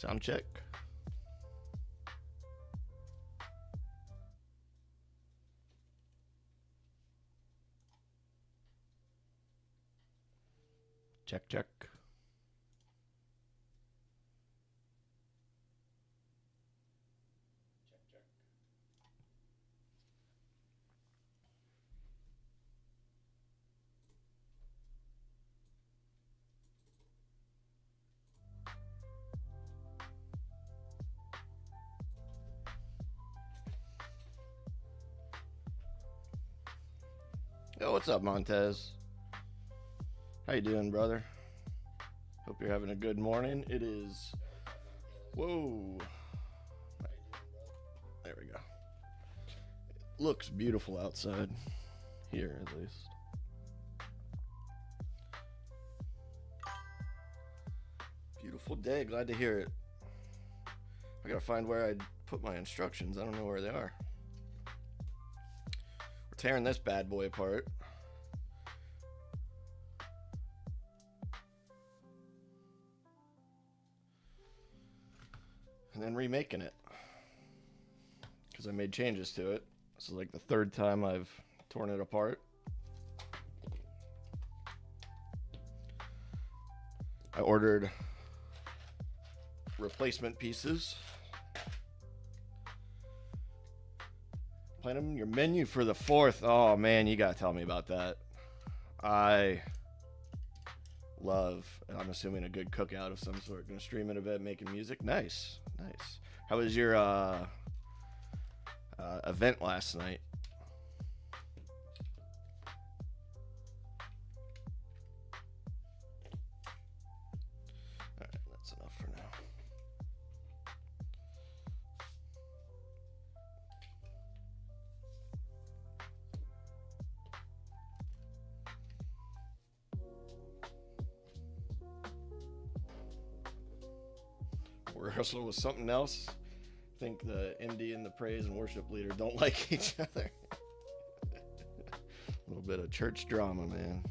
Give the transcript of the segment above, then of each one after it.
Sound check. Check, check. Yo, what's up, Montez? How you doing, brother? Hope you're having a good morning. It is... Whoa. There we go. It looks beautiful outside. Here, at least. Beautiful day. Glad to hear it. I gotta find where I put my instructions. I don't know where they are. We're tearing this bad boy apart. And then remaking it. Because I made changes to it. This is like the third time I've torn it apart. I ordered replacement pieces. Planning your menu for the 4th. Oh man, you gotta tell me about that. I love, I'm assuming, a good cookout of some sort. Gonna stream in a bit, making music. Nice, nice. How was your event last night? Alright, that's enough for now. Rehearsal was something else. I think the MD and the praise and worship leader don't like each other. A little bit of church drama, man.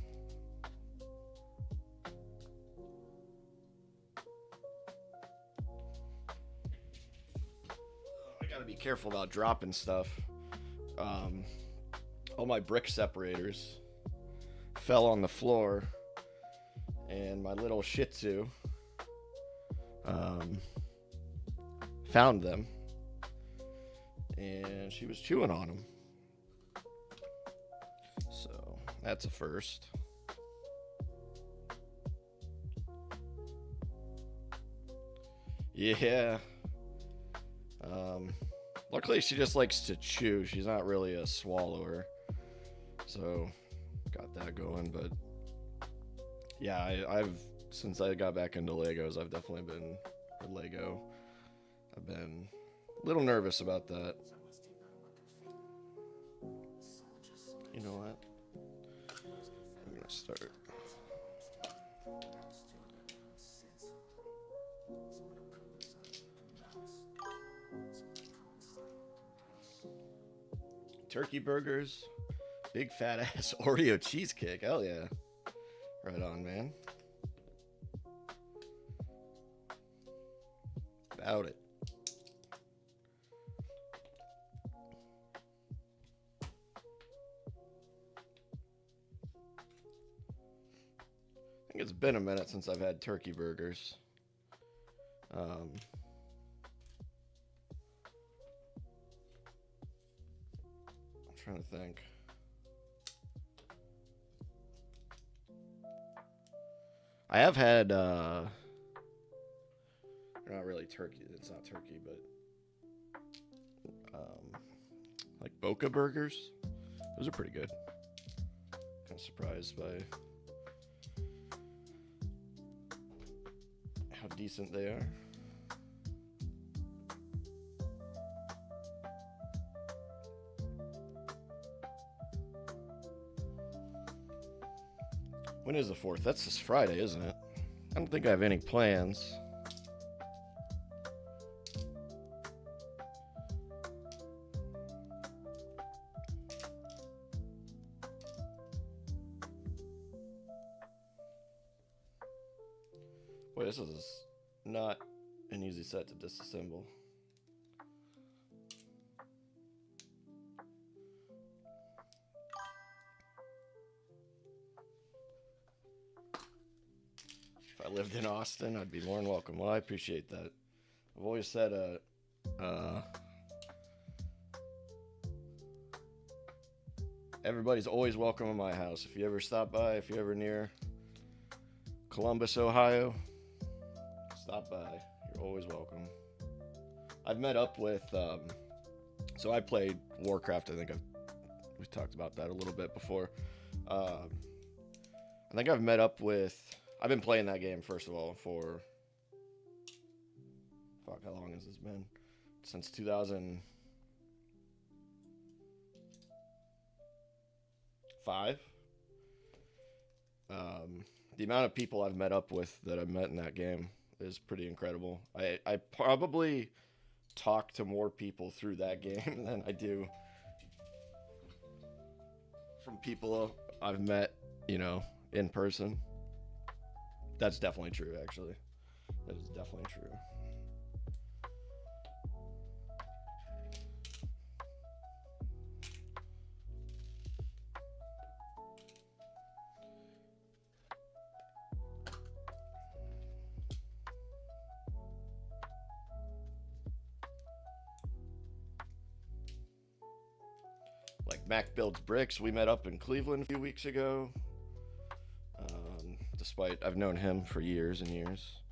I gotta be careful about dropping stuff. All my brick separators fell on the floor, and my little Shih Tzu found them, and she was chewing on them. So that's a first. Yeah. Luckily she just likes to chew. She's not really a swallower, so got that going. But yeah, I've since I got back into Legos, I've definitely been Lego. I've been a little nervous about that. You know what? I'm gonna start. Turkey burgers, big fat ass Oreo cheesecake. Hell yeah. Right on, man. About it. I think it's been a minute since I've had turkey burgers. I'm trying to think. I have had not really turkey. It's not turkey, but like Boca burgers. Those are pretty good. Kind of surprised by how decent they are. When is the 4th? That's this Friday, isn't it? I don't think I have any plans. Boy, this is not an easy set to disassemble. If I lived in Austin, I'd be more than welcome. Well, I appreciate that. I've always said everybody's always welcome in my house. If you ever stop by, if you're ever near Columbus, Ohio, stop by. You're always welcome. I've met up with, so I played Warcraft. I think we've talked about that a little bit before. I think I've met up with, I've been playing that game, first of all, for, fuck, how long has this been? Since 2005. The amount of people I've met up with that I've met in that game is pretty incredible. I probably talk to more people through that game than I do from people I've met, you know, in person. That's definitely true, actually. That is definitely true. Like Mac Builds Bricks, we met up in Cleveland a few weeks ago. Despite I've known him for years and years.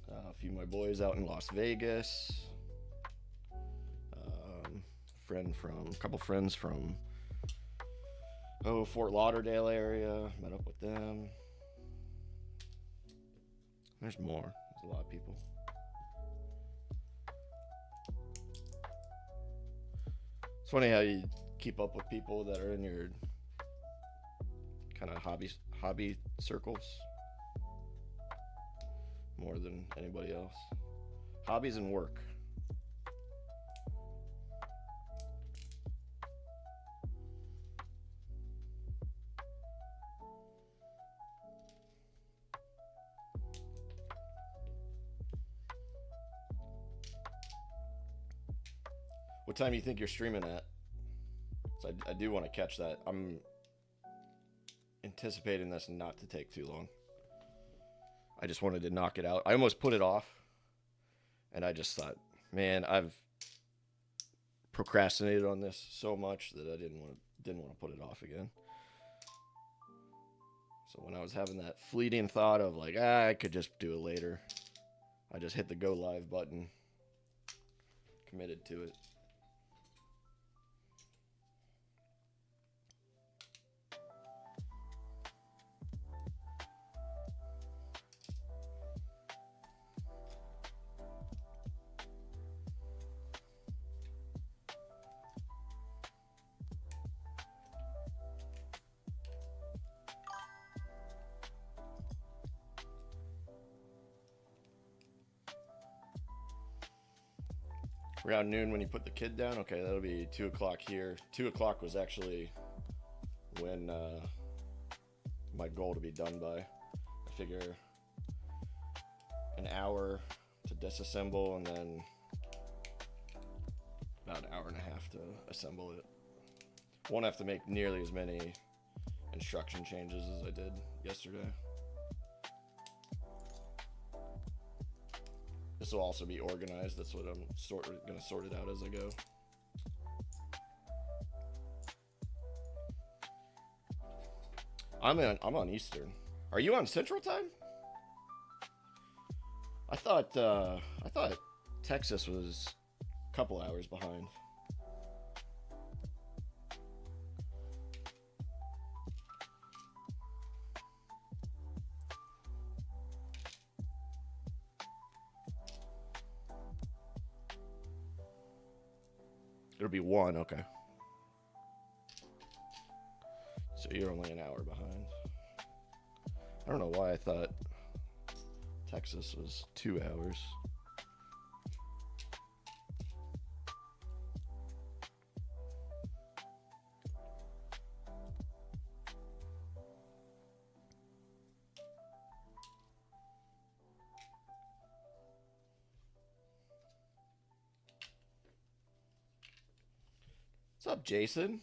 A few of my boys out in Las Vegas. A couple friends from Fort Lauderdale area. Met up with them. There's more. There's a lot of people. It's funny how you keep up with people that are in your kind of hobby circles more than anybody else. Hobbies and work. What time do you think you're streaming at? So I do want to catch that. I'm anticipating this not to take too long. I just wanted to knock it out. I almost put it off, and I just thought, man, I've procrastinated on this so much that I didn't want to put it off again. So when I was having that fleeting thought of like, I could just do it later, I just hit the go live button, committed to it. Around noon when you put the kid down? Okay, that'll be 2 o'clock here. 2 o'clock was actually when my goal to be done by. I figure an hour to disassemble and then about an hour and a half to assemble it. Won't have to make nearly as many instruction changes as I did yesterday. This will also be organized. That's what I'm going to sort it out as I go. I'm on Eastern. Are you on Central Time? I thought Texas was a couple hours behind. It'll be 1, okay. So you're only an hour behind. I don't know why I thought Texas was 2 hours. What's up, Jason?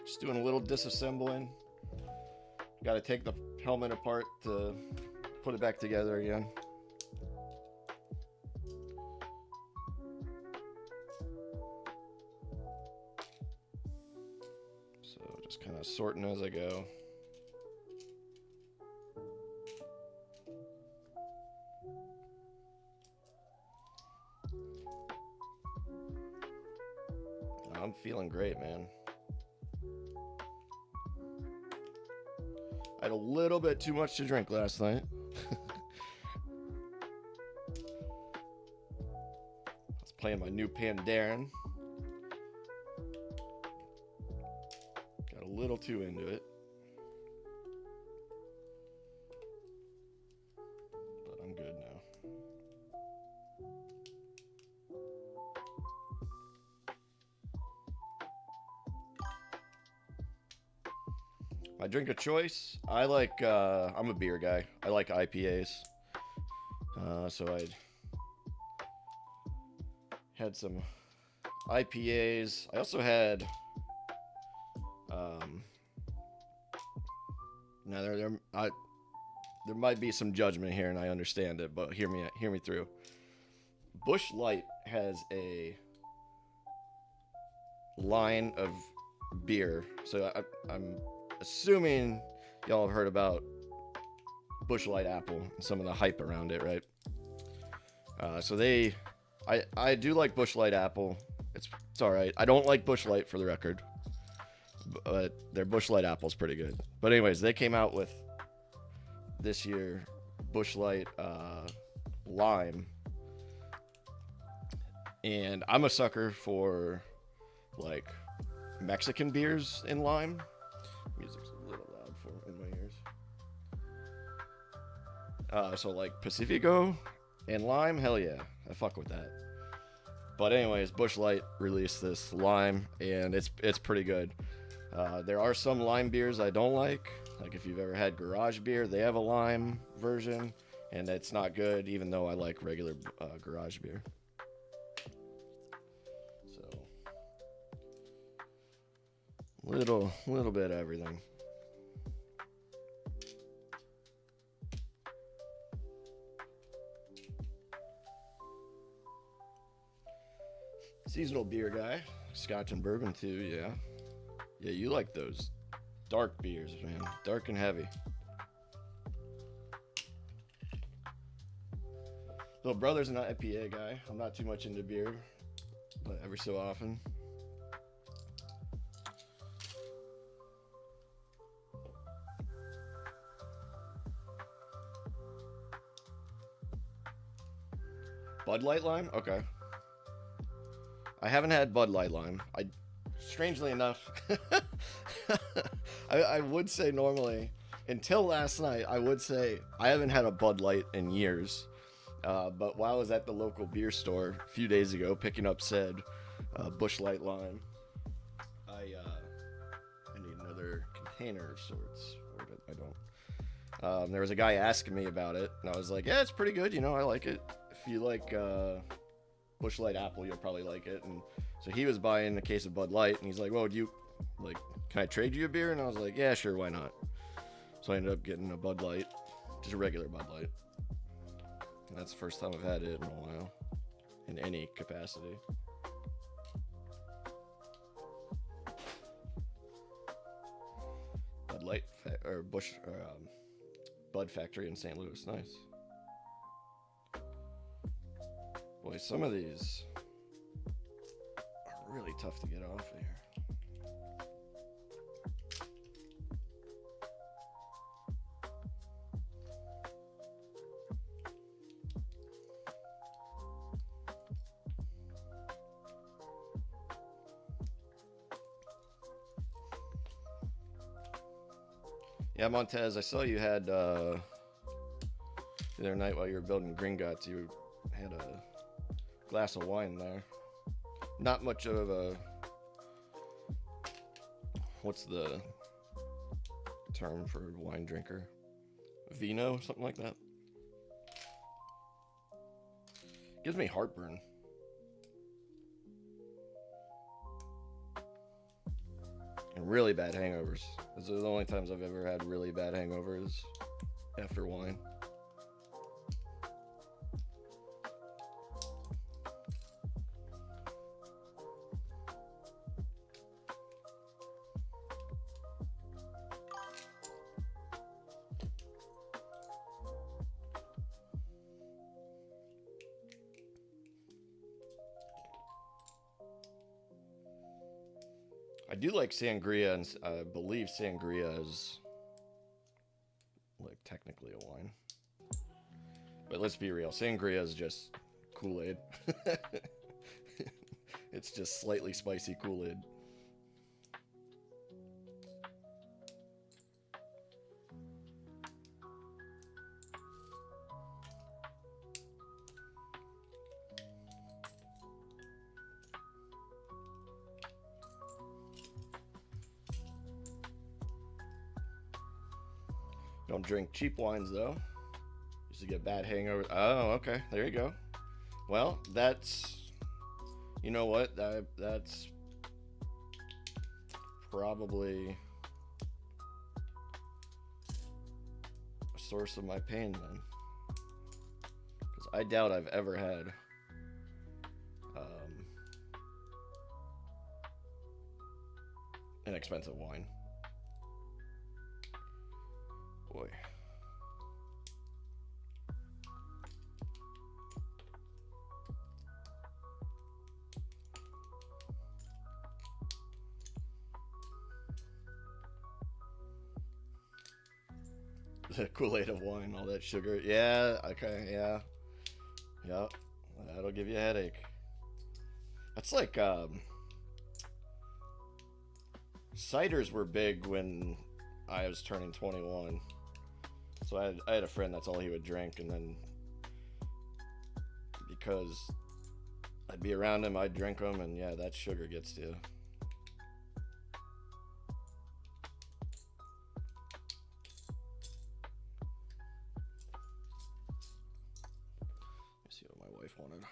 Just doing a little disassembling. Got to take the helmet apart to put it back together again. So just kind of sorting as I go. I'm feeling great, man. I had a little bit too much to drink last night. I was playing my new Pandaren. Got a little too into it. But I'm good now. My drink of choice, I like, I'm a beer guy. I like IPAs. So I had some IPAs. I also had, now there might be some judgment here, and I understand it, but hear me through. Busch Light has a line of beer, so I'm assuming y'all have heard about Busch Light Apple and some of the hype around it, right? So I do like Busch Light Apple. It's all right. I don't like Busch Light, for the record, but their Busch Light Apple's pretty good. But anyways, they came out with this year Busch Light Lime, and I'm a sucker for like Mexican beers in lime. Music's a little loud in my ears. So like Pacifico and lime, hell yeah, I fuck with that. But anyways, Busch Light released this lime, and it's pretty good. There are some lime beers I don't like. Like if you've ever had Garage Beer, they have a lime version, and it's not good, even though I like regular Garage Beer. So little bit of everything. Seasonal beer guy, Scotch and bourbon too, yeah. Yeah, you like those dark beers, man. Dark and heavy. Little brother's an IPA guy. I'm not too much into beer, but every so often. Bud Light Lime? Okay. I haven't had Bud Light Lime. Strangely enough, I would say normally, until last night, I would say I haven't had a Bud Light in years. But while I was at the local beer store a few days ago picking up said Busch Light Lime, I need another container of sorts. I don't. There was a guy asking me about it, and I was like, yeah, it's pretty good. You know, I like it. If you like Busch Light Apple, you'll probably like it. And so he was buying a case of Bud Light, and he's like, well, can I trade you a beer? And I was like, yeah, sure, why not? So I ended up getting a Bud Light, just a regular Bud Light. And that's the first time I've had it in a while, in any capacity. Bud Light, Bud Factory in St. Louis, nice. Boy, some of these are really tough to get off of here. Yeah, Montez, I saw you had the other night while you were building Gringotts, you had a glass of wine there. Not much of a, what's the term for wine drinker? Vino, something like that. Gives me heartburn. And really bad hangovers. Those are the only times I've ever had really bad hangovers after wine. I do like sangria, and I believe sangria is like technically a wine. But let's be real, sangria is just Kool-Aid. It's just slightly spicy Kool-Aid. Don't drink cheap wines though. Used to get bad hangovers. Oh, okay. There you go. Well, that's, you know what? That's probably a source of my pain then. Because I doubt I've ever had an expensive wine. Boy. The Kool-Aid of wine, all that sugar. Yeah, okay, yeah. Yep. That'll give you a headache. That's like ciders were big when I was turning 21. So I had a friend, that's all he would drink, and then because I'd be around him, I'd drink them, and yeah, that sugar gets to you. Let's see what my wife wanted.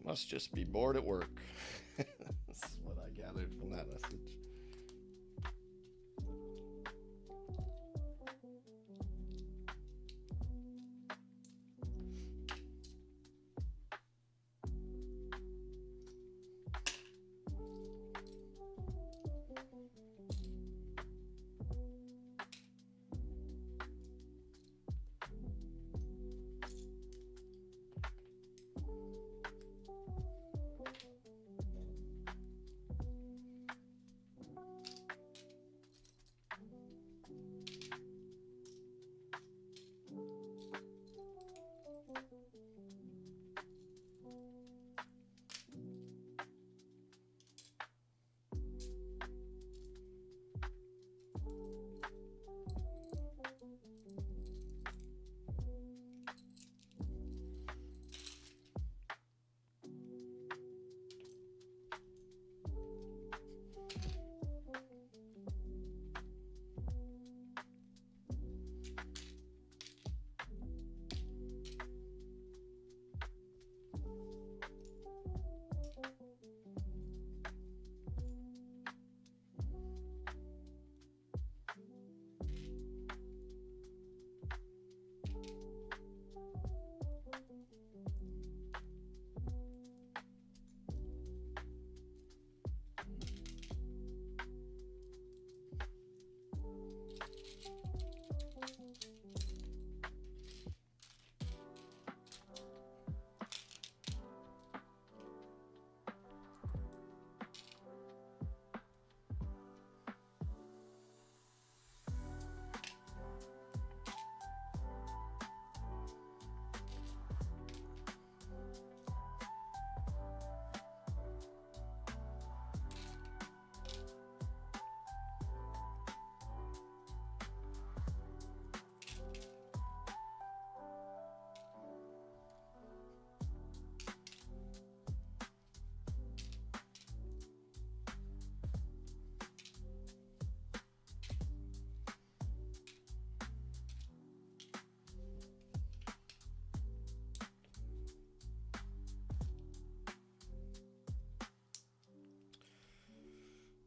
Must just be bored at work. That's what I gathered from that message.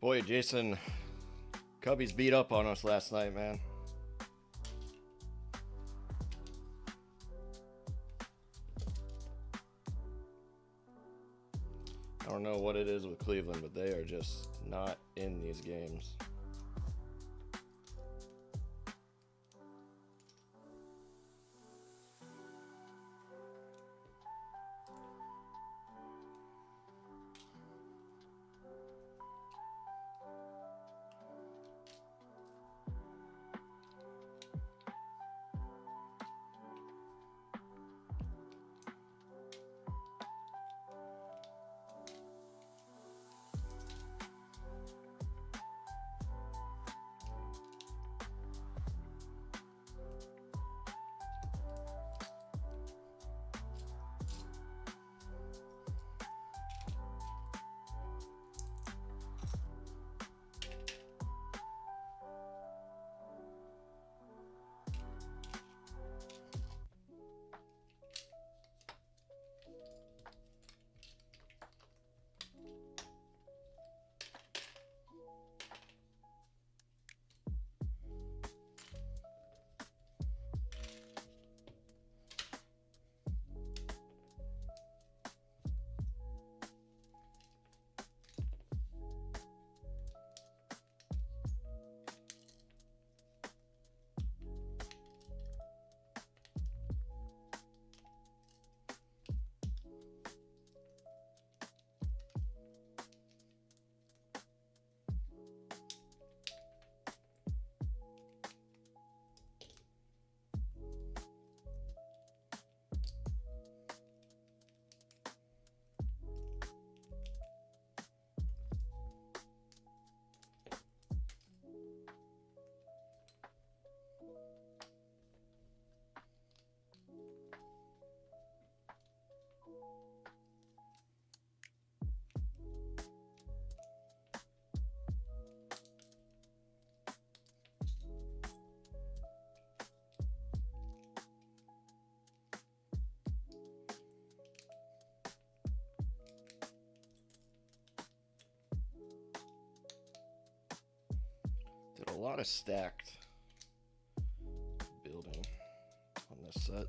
Boy, Jason, Cubbies beat up on us last night, man. I don't know what it is with Cleveland, but they are just not in these games. Did a lot of stacked building on this set.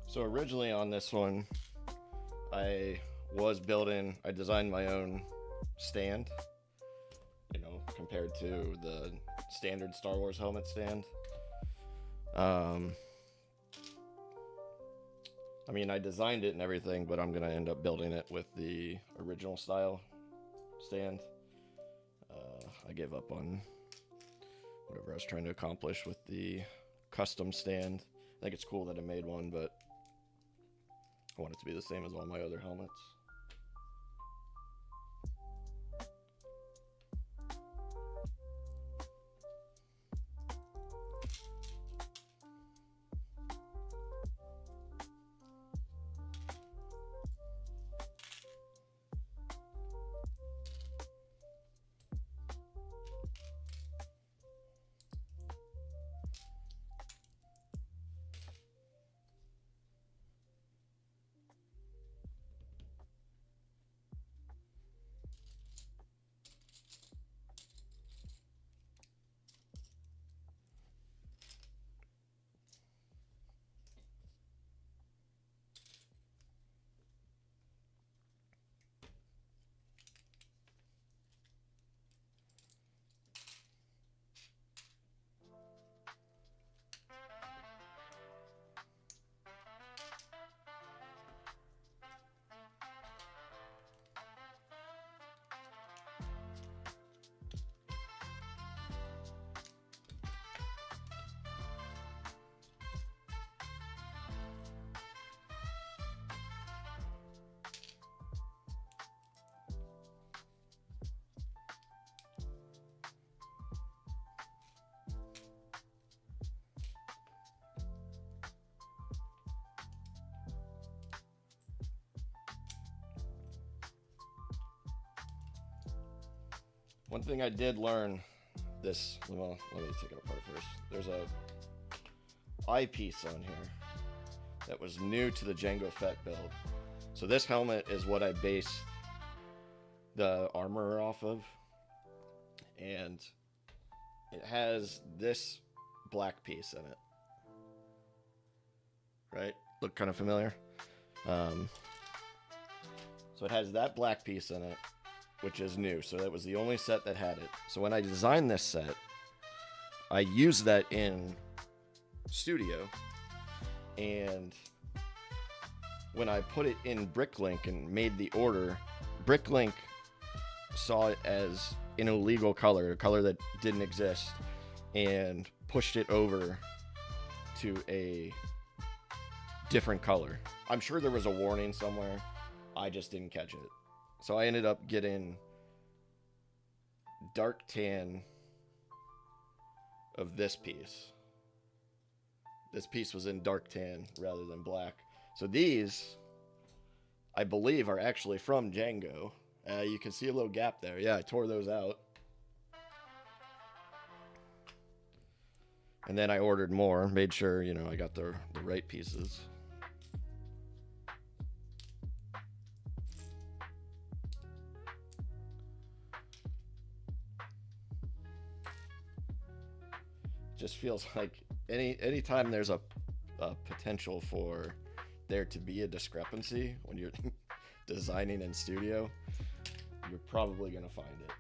So originally on this one, I designed my own stand, compared to the standard Star Wars helmet stand. I designed it and everything, but I'm gonna end up building it with the original style stand. I gave up on whatever I was trying to accomplish with the custom stand. I think it's cool that I made one, but I want it to be the same as all my other helmets. One thing I did learn this, well, let me take it apart first. There's a eyepiece on here that was new to the Jango Fett build. So this helmet is what I base the armor off of, and it has this black piece in it. Right? Look kind of familiar? So it has that black piece in it, which is new. So that was the only set that had it. So when I designed this set, I used that in Studio, and when I put it in Bricklink and made the order, Bricklink saw it as an illegal color, a color that didn't exist, and pushed it over to a different color. I'm sure there was a warning somewhere. I just didn't catch it. So I ended up getting dark tan of this piece. This piece was in dark tan rather than black. So these, I believe, are actually from Jango. You can see a little gap there. Yeah, I tore those out. And then I ordered more, made sure, you know, I got the right pieces. Just feels like anytime there's a potential for there to be a discrepancy when you're designing in Studio, you're probably going to find it.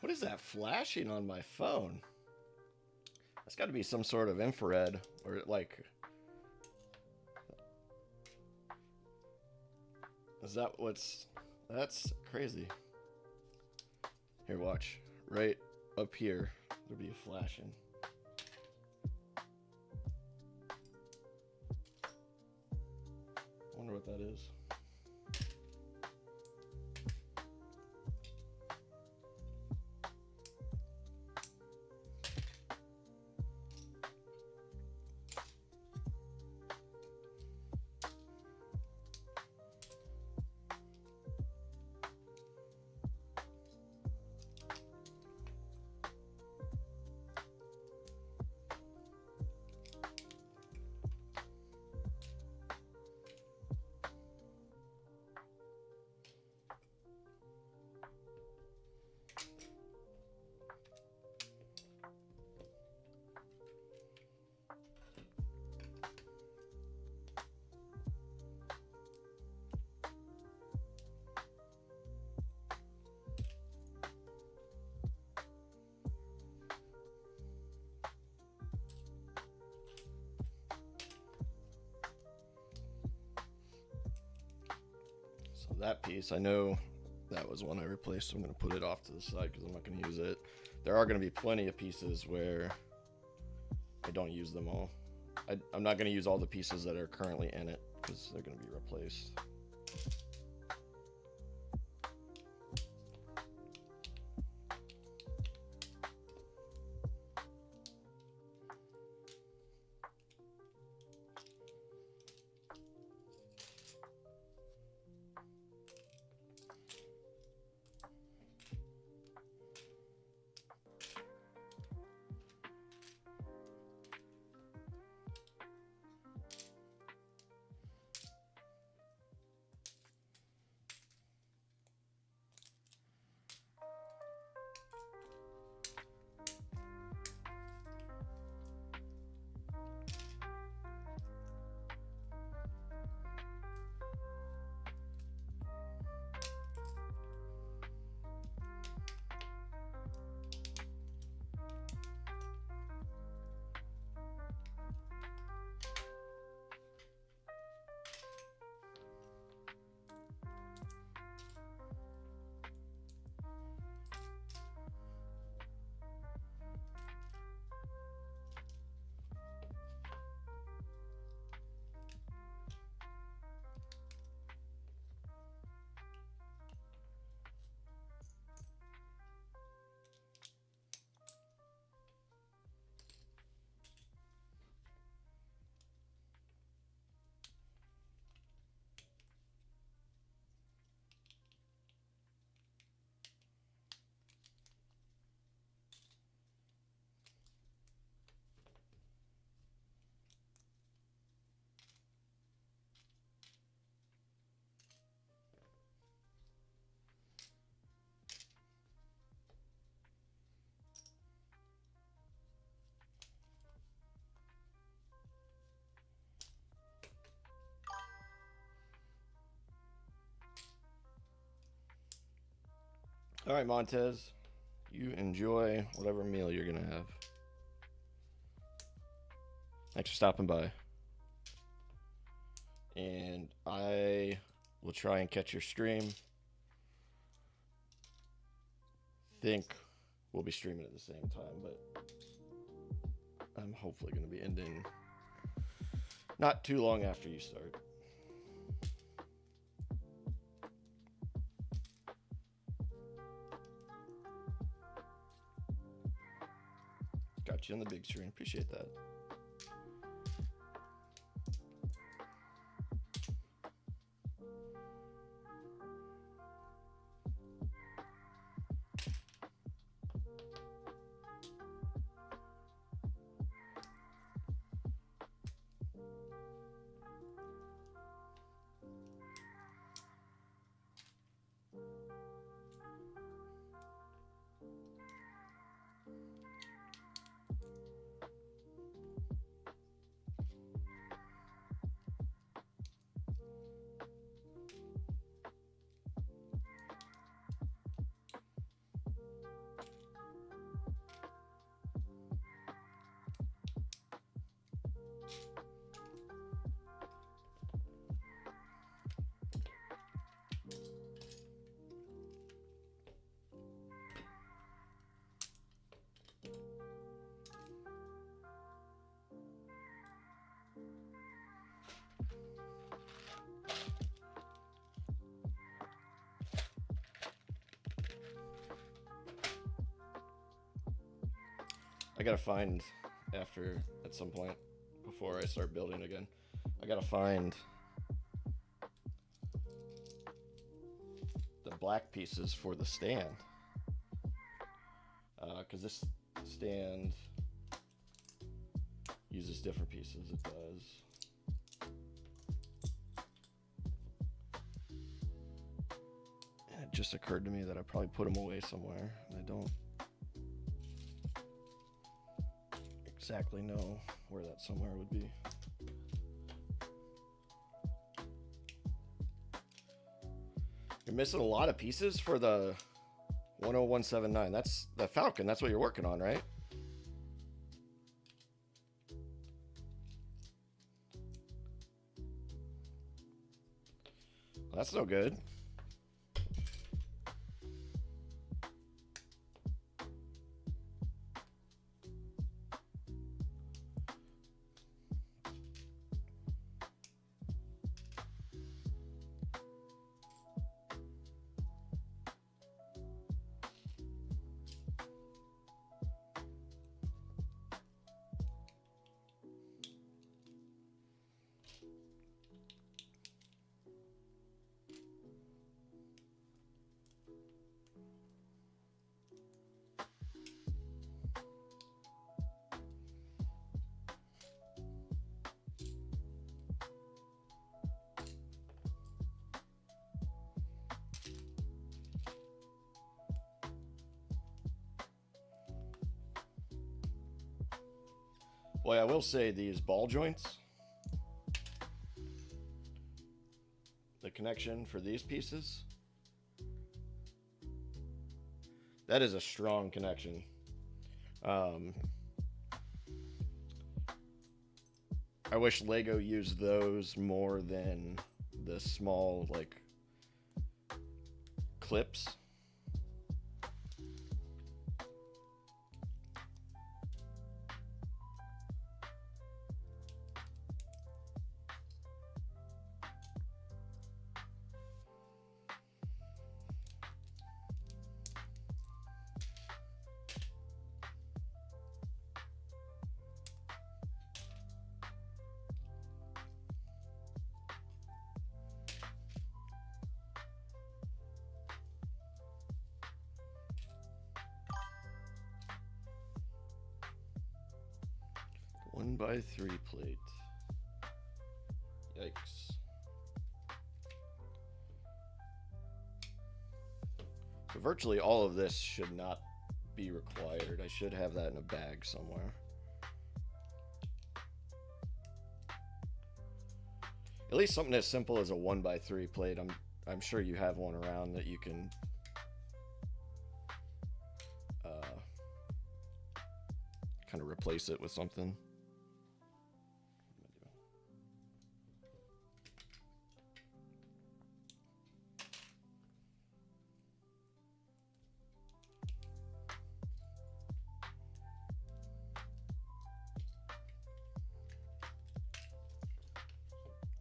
What is that flashing on my phone? That's got to be some sort of infrared or like. Is that what's? That's crazy. Here, watch. Right up here, there'll be a flashing. I wonder what that is. So that piece, I know that was one I replaced, so I'm going to put it off to the side because I'm not going to use it. There are going to be plenty of pieces where I don't use them all. I'm not going to use all the pieces that are currently in it because they're going to be replaced. All right, Montez, you enjoy whatever meal you're going to have. Thanks for stopping by. And I will try and catch your stream. Think we'll be streaming at the same time, but I'm hopefully going to be ending not too long after you start. Got you on the big screen. Appreciate that. I gotta find after at some point before I start building again. I gotta find the black pieces for the stand, because this stand uses different pieces. It does. And it just occurred to me that I probably put them away somewhere, and I don't exactly know where that somewhere would be. You're missing a lot of pieces for the 10179. That's the Falcon. That's what you're working on, right? Well, that's no good. Boy, I will say these ball joints, the connection for these pieces, that is a strong connection. I wish Lego used those more than the small, like, clips. One by 3 plate. Yikes. So virtually all of this should not be required. I should have that in a bag somewhere. At least something as simple as a 1 by 3 plate. I'm sure you have one around that you can kind of replace it with something.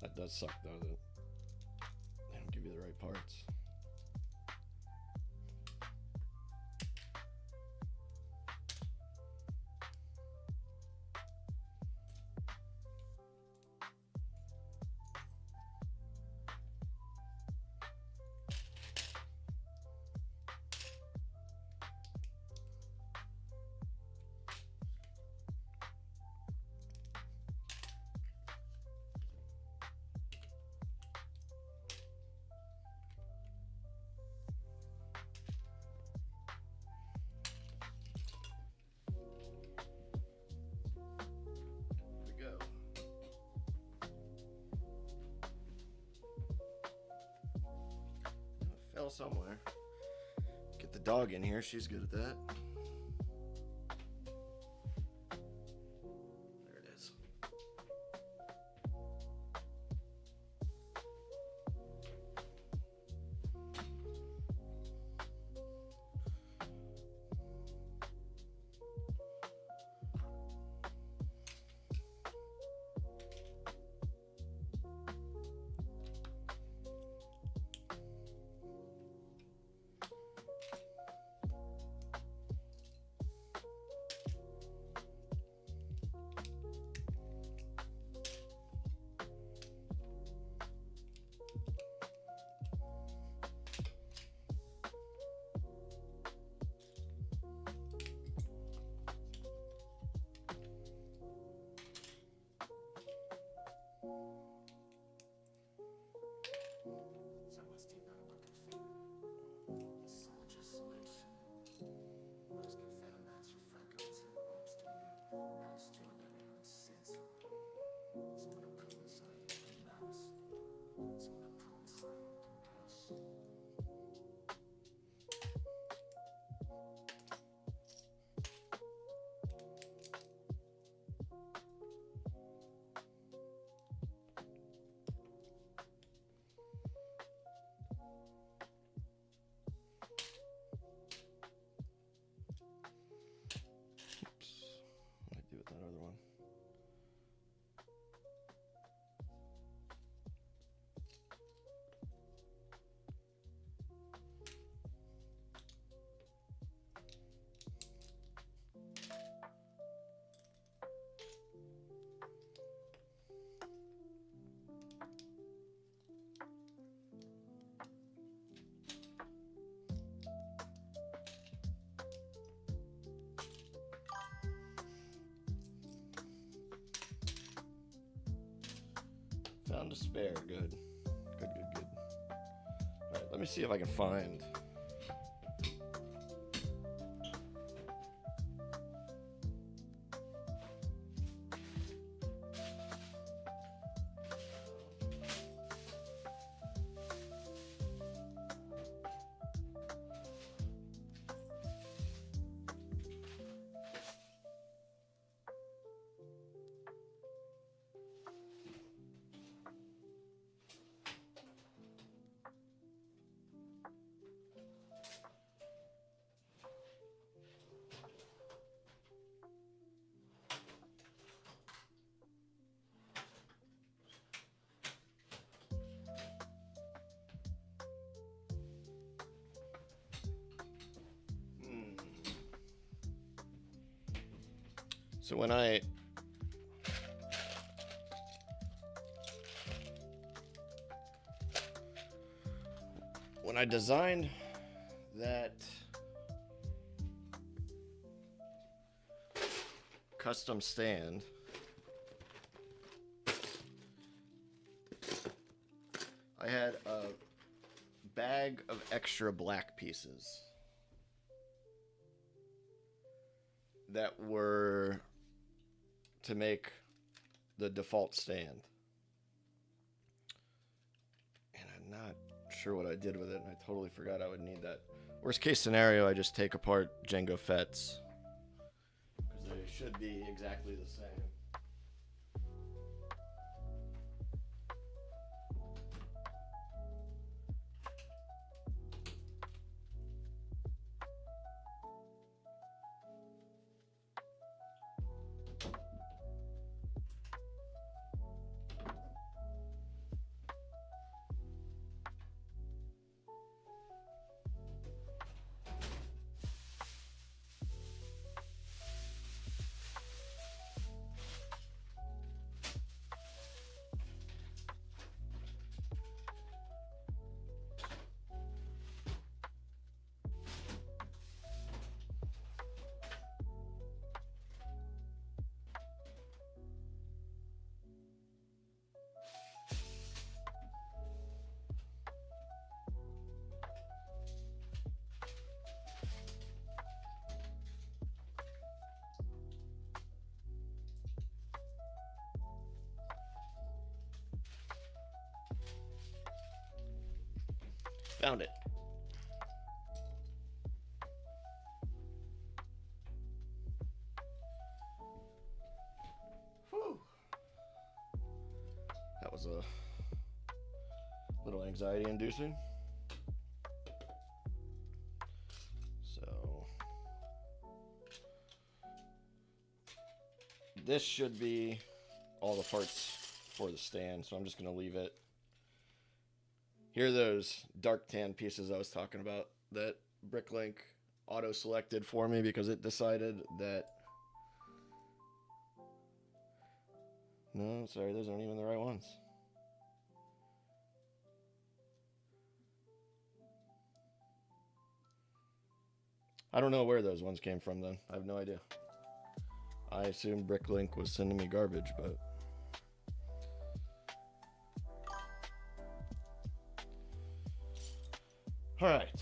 That does suck though, that they don't give you the right parts. Fell somewhere. Get the dog in here. She's good at that. There it is. to spare. Good. Good. Alright, let me see if I can find. So when I designed that custom stand, I had a bag of extra black pieces that were to make the default stand. And I'm not sure what I did with it, and I totally forgot I would need that. Worst case scenario, I just take apart Django Fett's, because they should be exactly the same. Found it. Whew. That was a little anxiety inducing. So this should be all the parts for the stand, so I'm just going to leave it. Here are those dark tan pieces I was talking about that Bricklink auto-selected for me because it decided that... No, sorry, those aren't even the right ones. I don't know where those ones came from then. I have no idea. I assumed Bricklink was sending me garbage, but... Alright.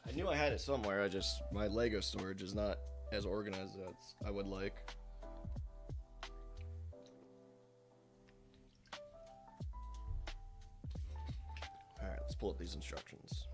I knew I had it somewhere, my Lego storage is not as organized as I would like. Alright, let's pull up these instructions.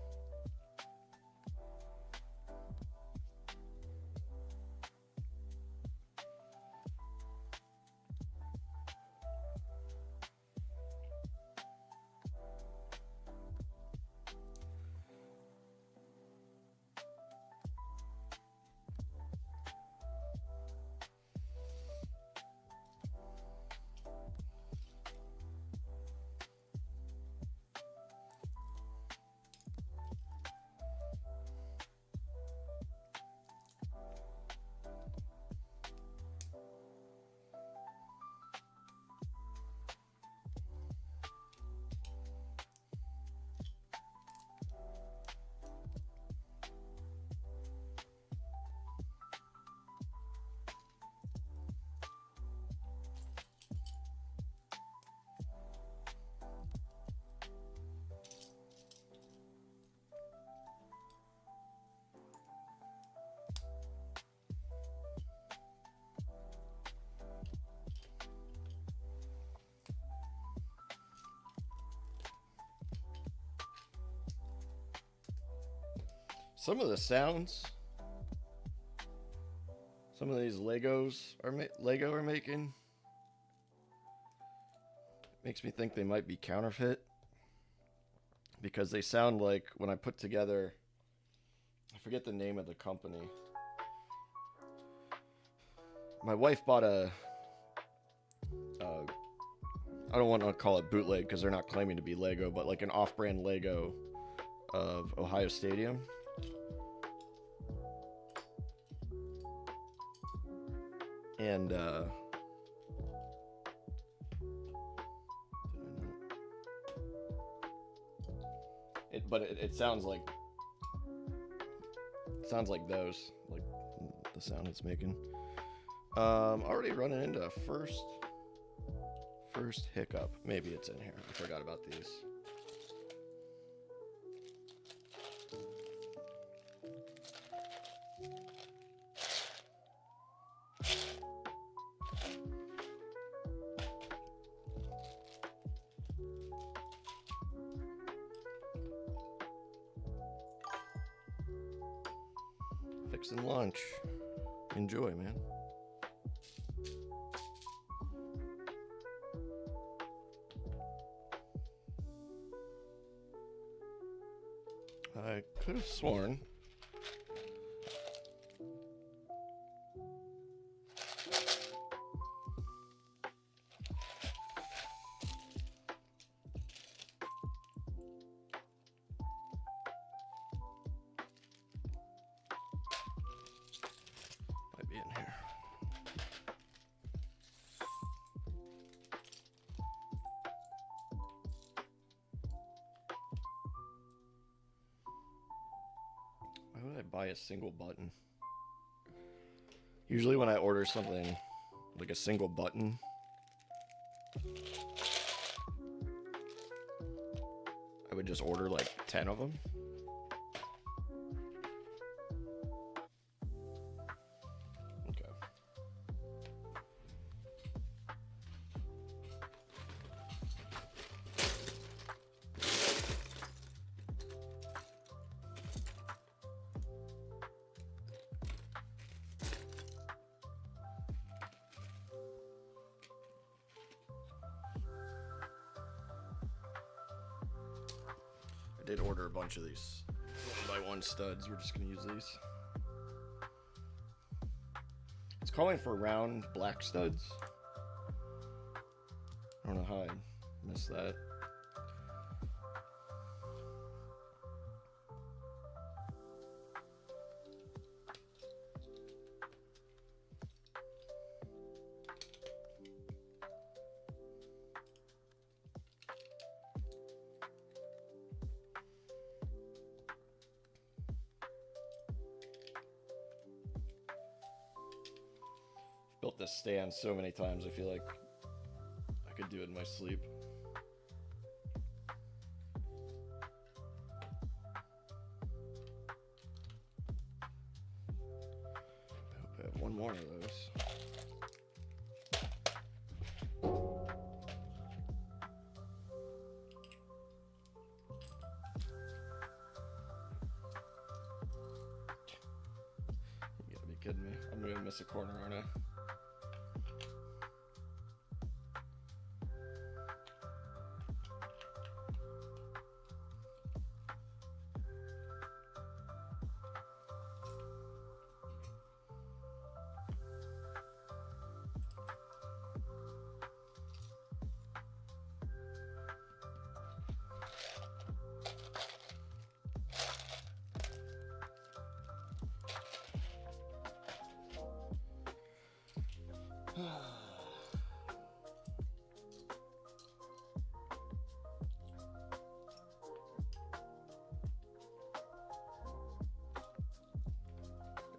Some of the sounds, some of these Lego are making, makes me think they might be counterfeit, because they sound like, when I put together, I forget the name of the company. My wife bought a I don't want to call it bootleg because they're not claiming to be Lego, but like an off-brand Lego of Ohio Stadium. And it sounds like those, like the sound it's making. Already running into a first hiccup. Maybe it's in here. I forgot about these. Fixing lunch. Enjoy, man. I could have sworn might be in here. Why would I buy a single button? Usually when I order something like a single button, I would just order like 10 of them. Okay. I did order a bunch of these 1x1 studs. We're just gonna use these. It's calling for round black studs. I don't know how I missed that. Built this stand so many times, I feel like I could do it in my sleep. I hope I have one more of those. You gotta be kidding me. I'm gonna miss a corner, aren't I?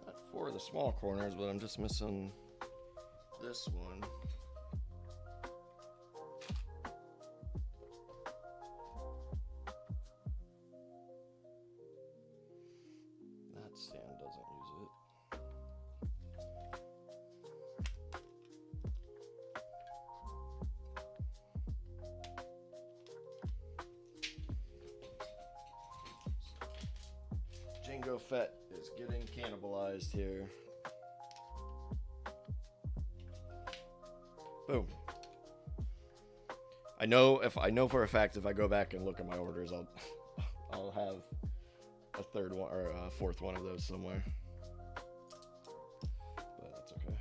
Got 4 of the small corners, but I'm just missing this one. That stand doesn't use it. Jingle Jango Fett is getting cannibalized here. Boom. I know for a fact if I go back and look at my orders, I'll have a third one or a fourth one of those somewhere. But that's okay.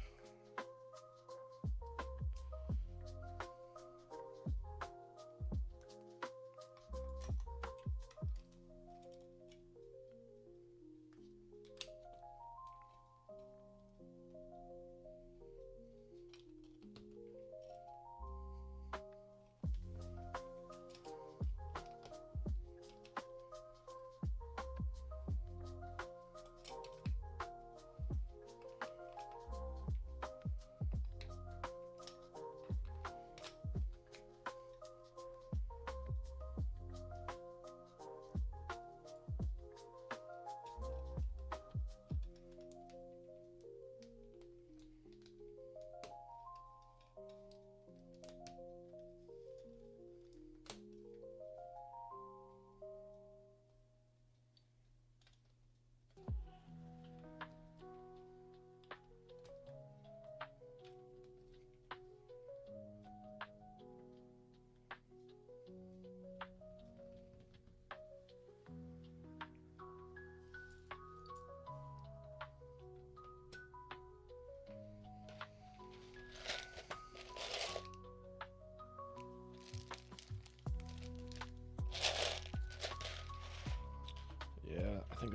Yeah, I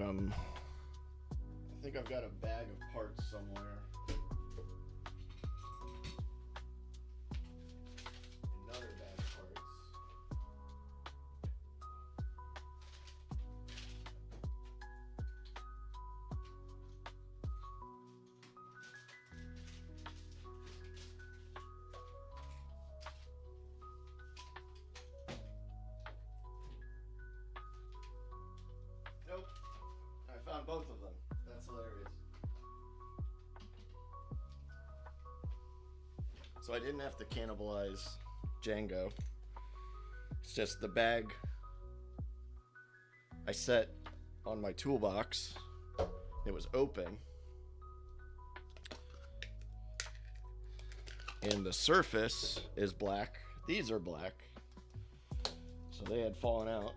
think I've got a bag of parts somewhere. Another bag of parts. Nope. I found both of them. That's hilarious. So I didn't have to cannibalize Django. It's just the bag I set on my toolbox. It was open. And the surface is black. These are black. So they had fallen out.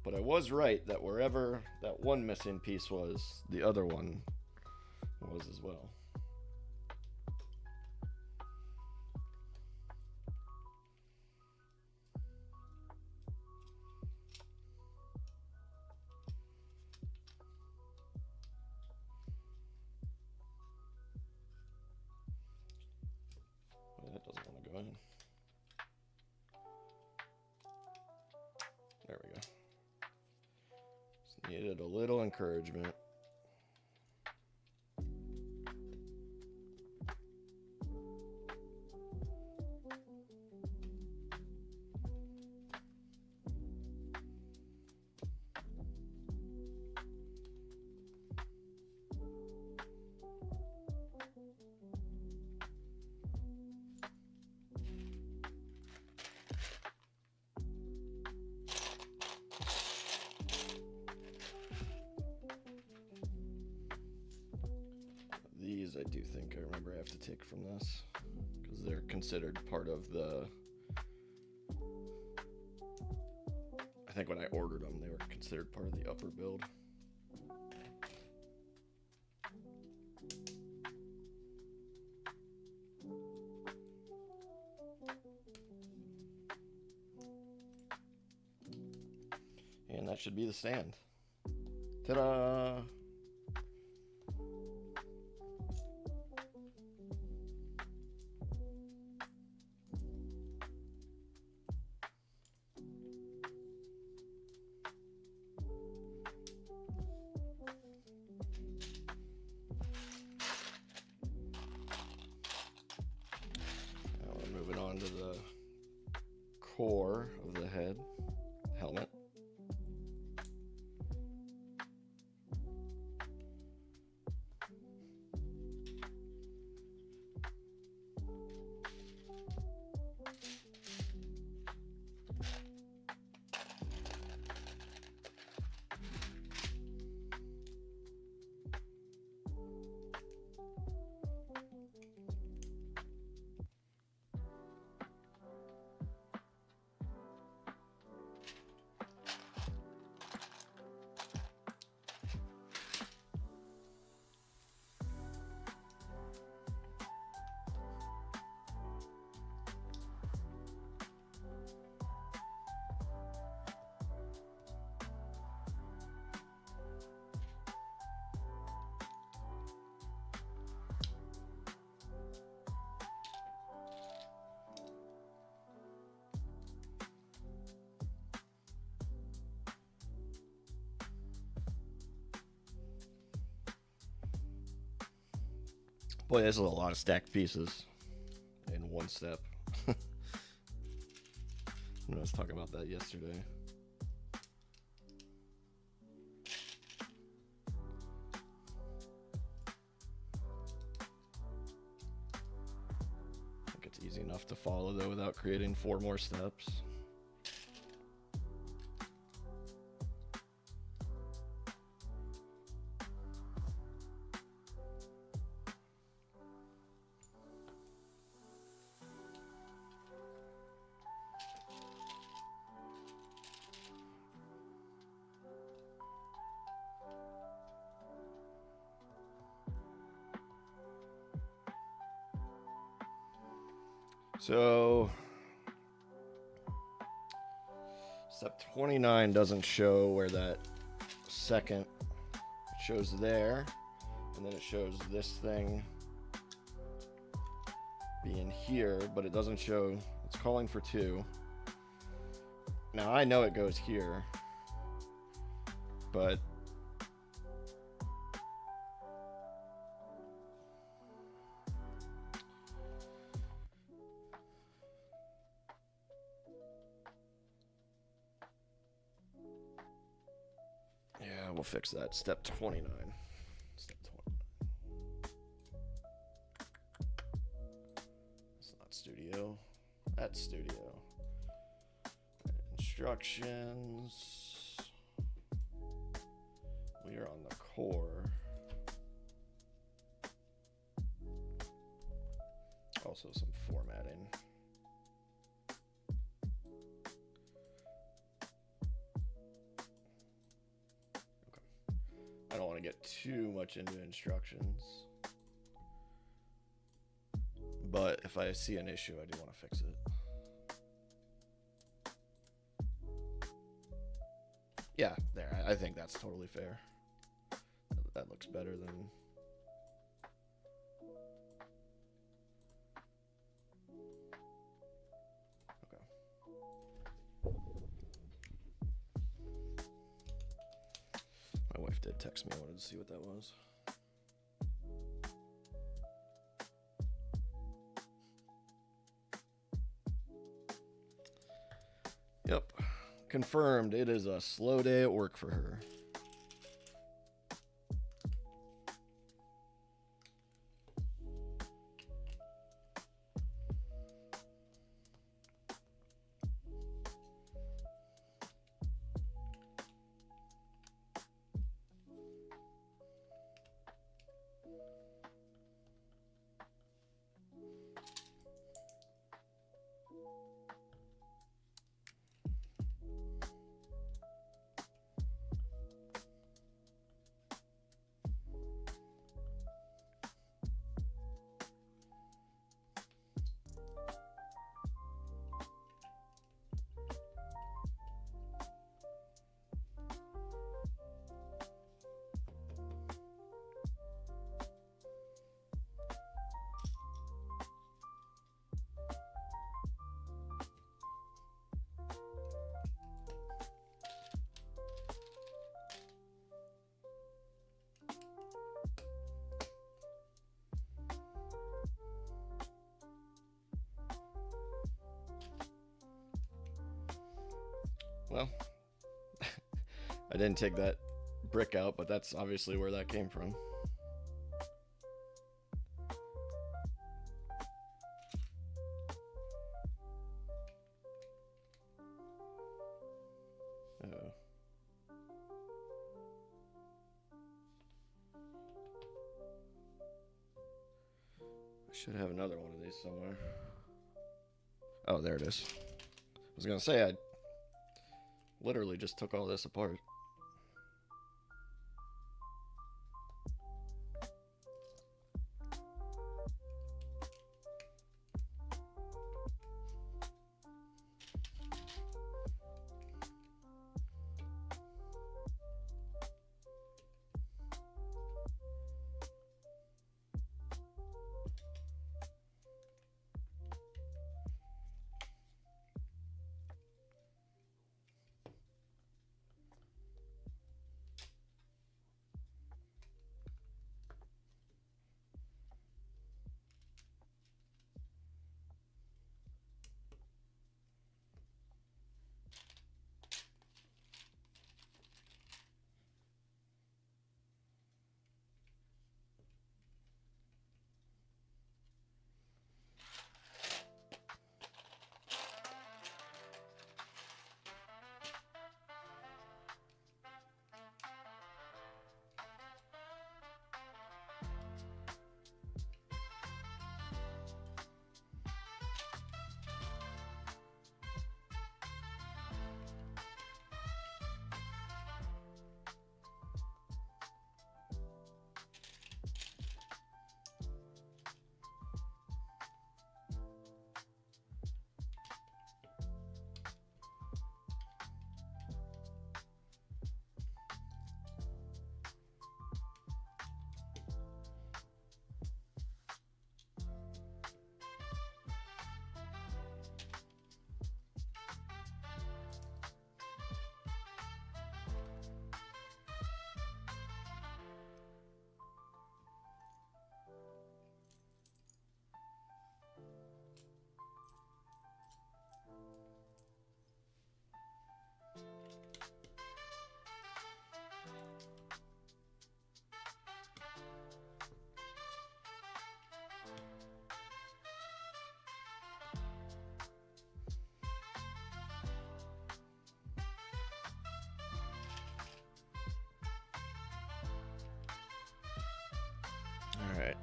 But I was right that wherever that one missing piece was, the other one was as well. Well, that doesn't want to go in. There we go. Just needed a little encouragement. These I do think I remember I have to take from this because they're considered part of the. I think when I ordered them, they were considered part of the upper build. And that should be the stand. Ta-da! Moving on to the core of the head helmet. Boy, this is a lot of stacked pieces in one step. I was talking about that yesterday. I think it's easy enough to follow though without creating 4 more steps. So, step 29 doesn't show where that second, it shows there, and then it shows this thing being here, but it doesn't show, it's calling for 2. Now I know it goes here, but yeah, we'll fix that. Step 29. Step 29. It's not studio. That's studio. Instructions. We are on the core. Also some formatting. I don't want to get too much into instructions, but if I see an issue, I do want to fix it. Yeah, there. I think that's totally fair. That looks better than... My wife did text me. I wanted to see what that was. Yep. Confirmed. It is a slow day at work for her. Well, I didn't take that brick out, but that's obviously where that came from. Uh-oh. I should have another one of these somewhere. Oh, there it is. I was gonna say I literally just took all this apart. All right.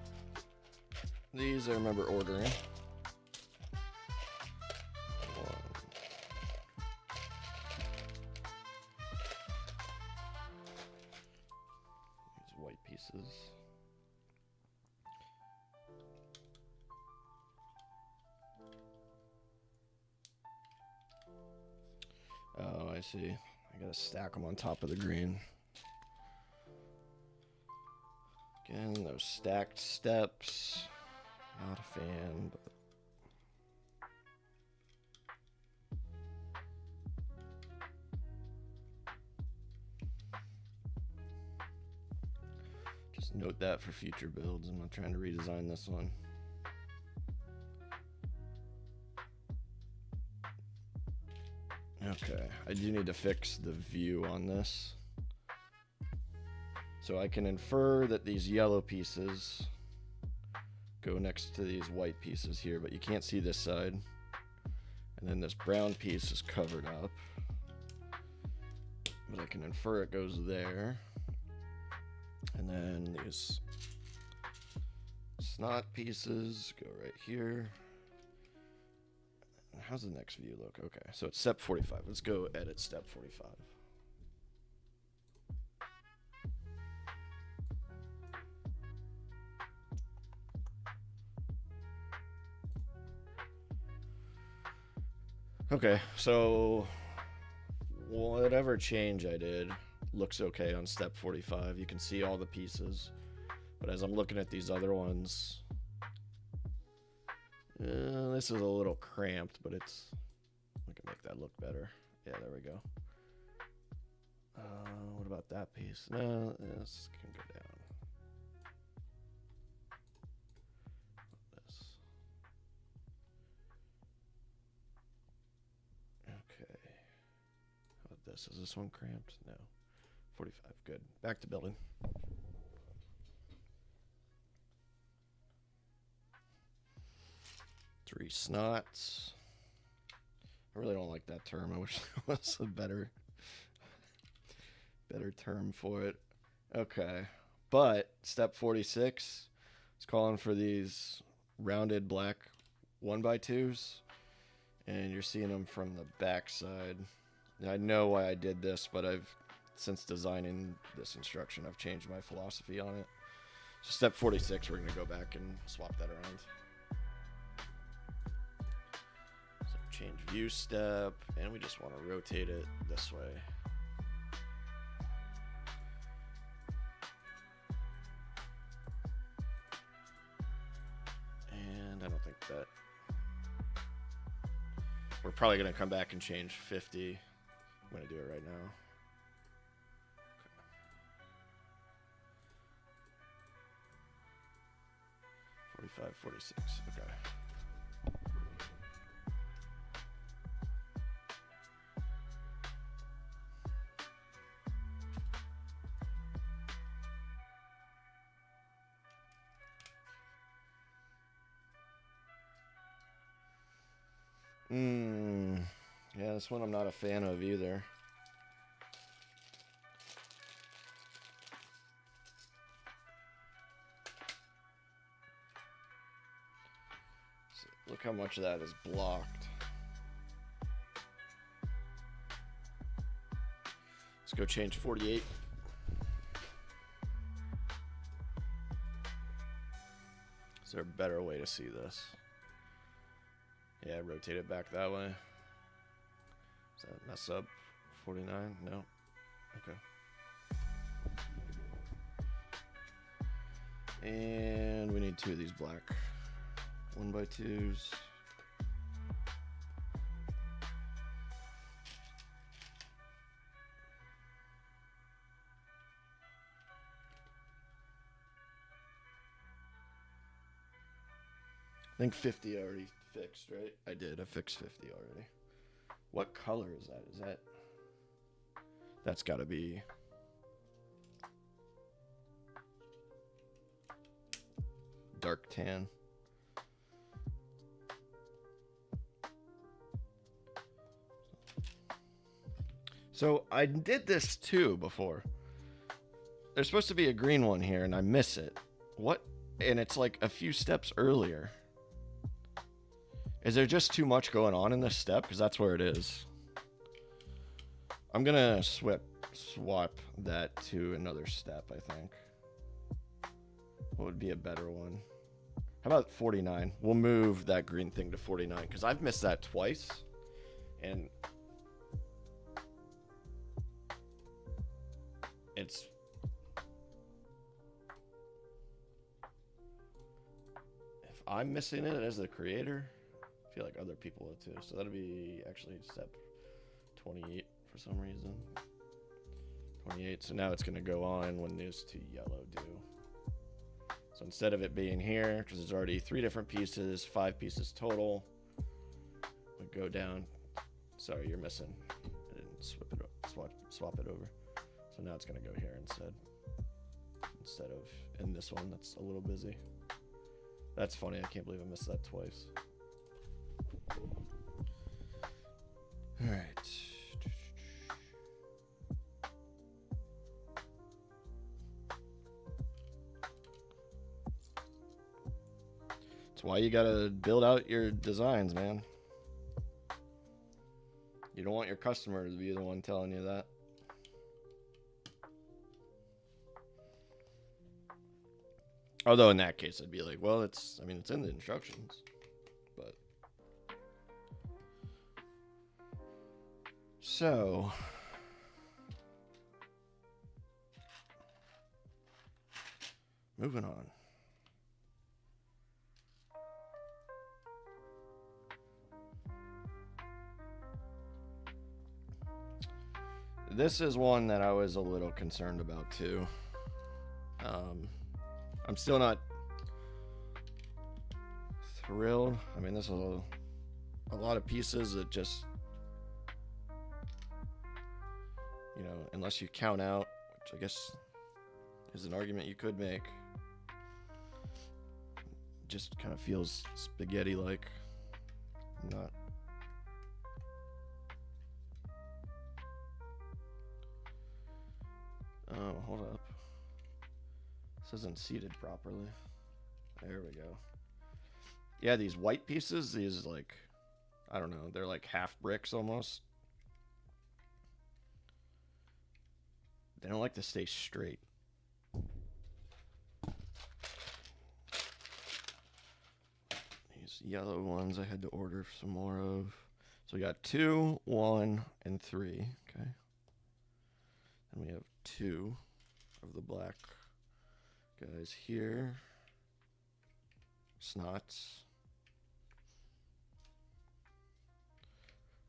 These I remember ordering. These white pieces. Oh, I see. I gotta stack them on top of the green. Again, those stacked steps. Not a fan, but just note that for future builds. I'm not trying to redesign this one. Okay, I do need to fix the view on this. So I can infer that these yellow pieces go next to these white pieces here, but you can't see this side. And then this brown piece is covered up. But I can infer it goes there. And then these snot pieces go right here. How's the next view look? Okay, so it's step 45. Let's go edit step 45. Okay, so whatever change I did looks okay on step 45. You can see all the pieces. But as I'm looking at these other ones, this is a little cramped, but it's... I can make that look better. Yeah, there we go. What about that piece? No, this can go down. This. Okay. How about this? Is this one cramped? No. 45. Good. Back to building. Three snots. I really don't like that term. I wish there was a better term for it. Okay. But step 46 is calling for these rounded black 1x2s. And you're seeing them from the back side. I know why I did this, but since designing this instruction, I've changed my philosophy on it. So step 46, we're going to go back and swap that around. So change view step, and we just want to rotate it this way. And I don't think that... We're probably going to come back and change 50. I'm going to do it right now. 45, 46. Okay. Yeah, this one I'm not a fan of either. Look how much of that is blocked. Let's go change 48. Is there a better way to see this? Yeah, rotate it back that way. Does that mess up 49? No. Okay. And we need two of these black 1x2s. I think 50 already fixed, right? I did. I fixed 50 already. What color is that? Is that... That's got to be... dark tan. So I did this too before. There's supposed to be a green one here and I miss it. What and it's like a few steps earlier. Is there just too much going on in this step? Because that's where it is. I'm gonna swap that to another step, I think. What would be a better one? How about 49? We'll move that green thing to 49 because I've missed that twice. And it's... If I'm missing it as the creator, I feel like other people will too. So that'll be actually step 28 for some reason. 28. So now it's going to go on when those two yellow do. So instead of it being here, because there's already 3 different pieces, 5 pieces total, we go down. Sorry, you're missing. I didn't swap it over. So now it's going to go here instead of in this one that's a little busy. That's funny. I can't believe I missed that twice. All right. That's why you gotta build out your designs, man. You don't want your customer to be the one telling you that. Although in that case, I'd be like, well, it's in the instructions, but. So. Moving on. This is one that I was a little concerned about too. I'm still not thrilled. I mean, this is a lot of pieces that just, you know, unless you count out, which I guess is an argument you could make, just kind of feels spaghetti-like. Not. Oh, hold up. This isn't seated properly. There we go. Yeah, these white pieces, these like, I don't know, they're like half bricks almost. They don't like to stay straight. These yellow ones I had to order some more of. So we got 2, 1, and 3. Okay. And we have 2 of the black guys here. Snots.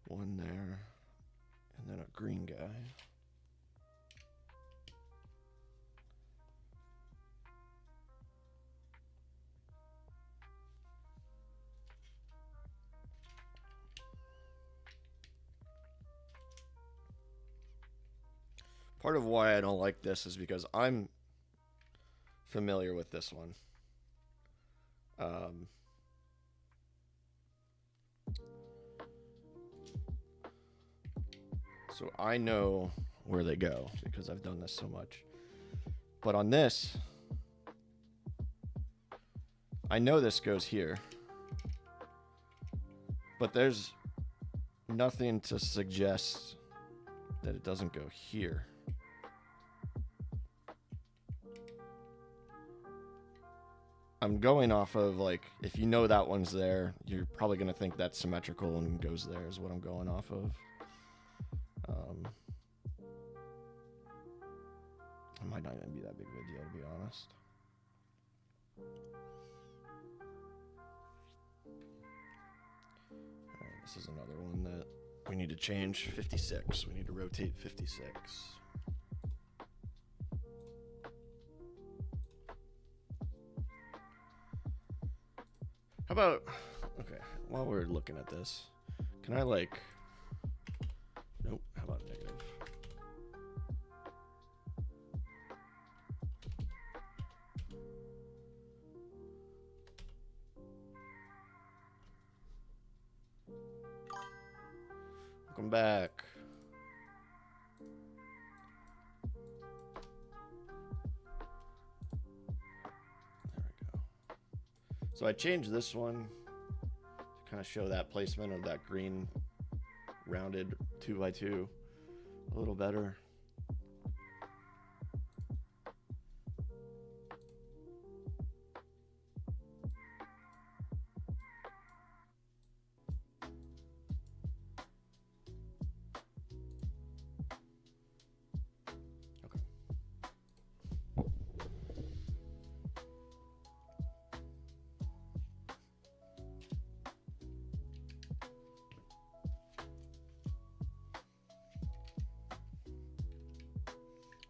1 there. And then a green guy. Part of why I don't like this is because I'm familiar with this one. So I know where they go because I've done this so much. But on this, I know this goes here. But there's nothing to suggest that it doesn't go here. I'm going off of, like, if you know that one's there, you're probably going to think that's symmetrical and goes there is what I'm going off of. It might not even be that big of a deal, to be honest. Alright, this is another one that we need to change. 56. We need to rotate 56. How about, okay, while we're looking at this, can I like, nope, how about negative? Welcome back. There we go. So I changed this one to kind of show that placement of that green rounded 2x2 a little better.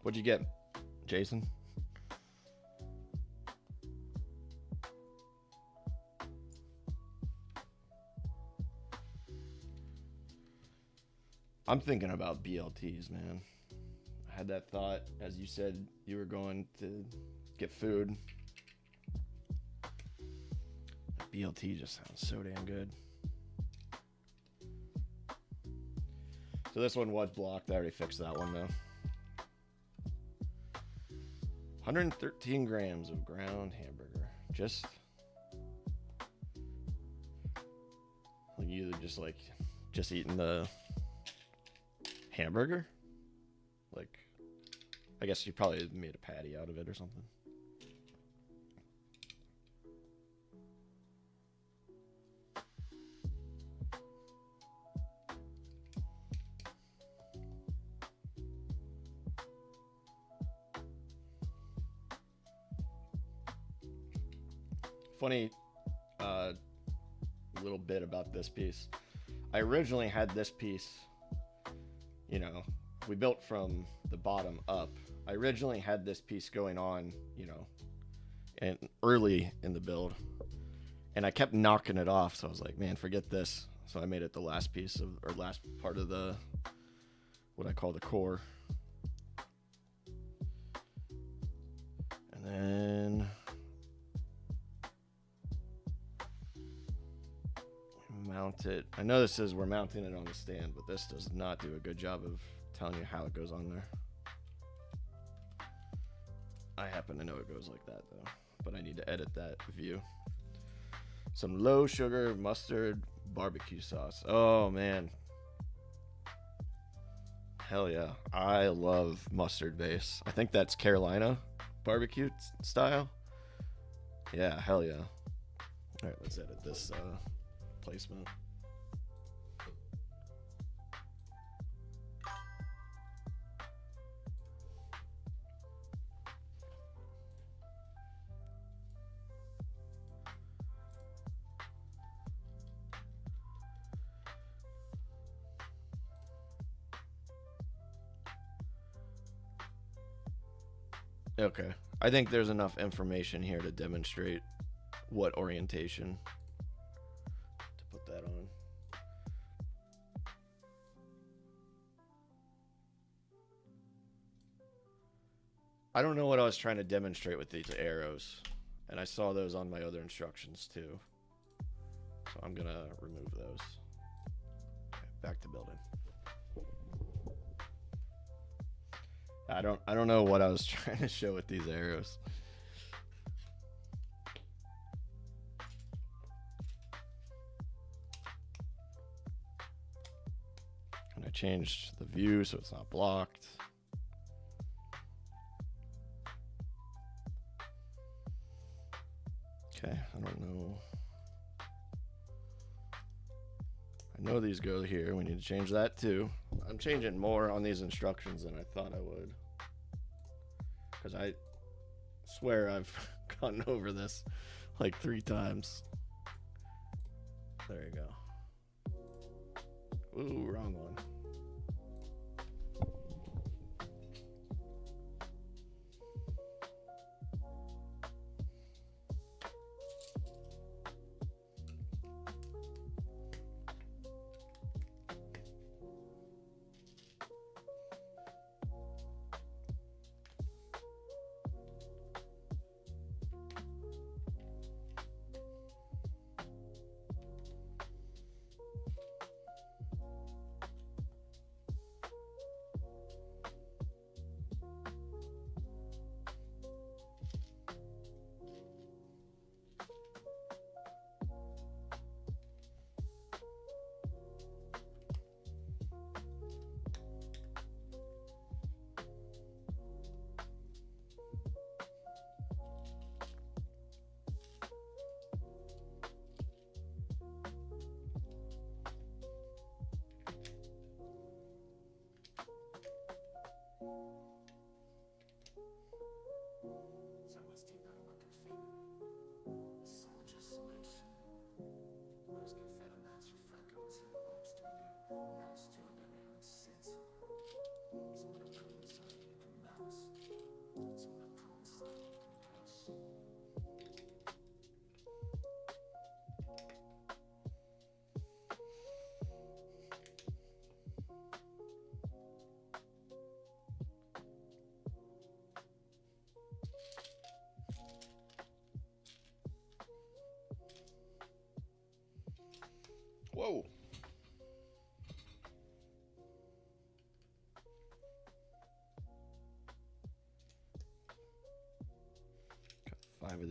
What'd you get, Jason? I'm thinking about BLTs, man. I had that thought as you said you were going to get food. BLT just sounds so damn good. So this one was blocked. I already fixed that one though. 113 grams of ground hamburger. Just like you just eating the hamburger. Like, I guess you probably made a patty out of it or something. Funny little bit about this piece. I originally had this piece, you know, we built from the bottom up. I originally had this piece going on, you know, and early in the build, and I kept knocking it off. So I was like, man, forget this. So I made it the last piece of, or last part of the, what I call the core. And then mount it. I know this says we're mounting it on the stand, but this does not do a good job of telling you how it goes on there. I happen to know it goes like that though, but I need to edit that view. Some low sugar mustard barbecue sauce. Oh man. Hell yeah. I love mustard base. I think that's Carolina barbecue style. Yeah, hell yeah. All right, let's edit this placement. Okay, I think there's enough information here to demonstrate what orientation to put that on. I don't know what I was trying to demonstrate with these arrows, and I saw those on my other instructions too. So I'm gonna remove those. Okay, back to building. I don't know what I was trying to show with these arrows. And I changed the view so it's not blocked. Okay, I don't know. I know these go here. We need to change that too. I'm changing more on these instructions than I thought I would, because I swear I've gone over this like 3 times. There you go. Ooh, wrong one.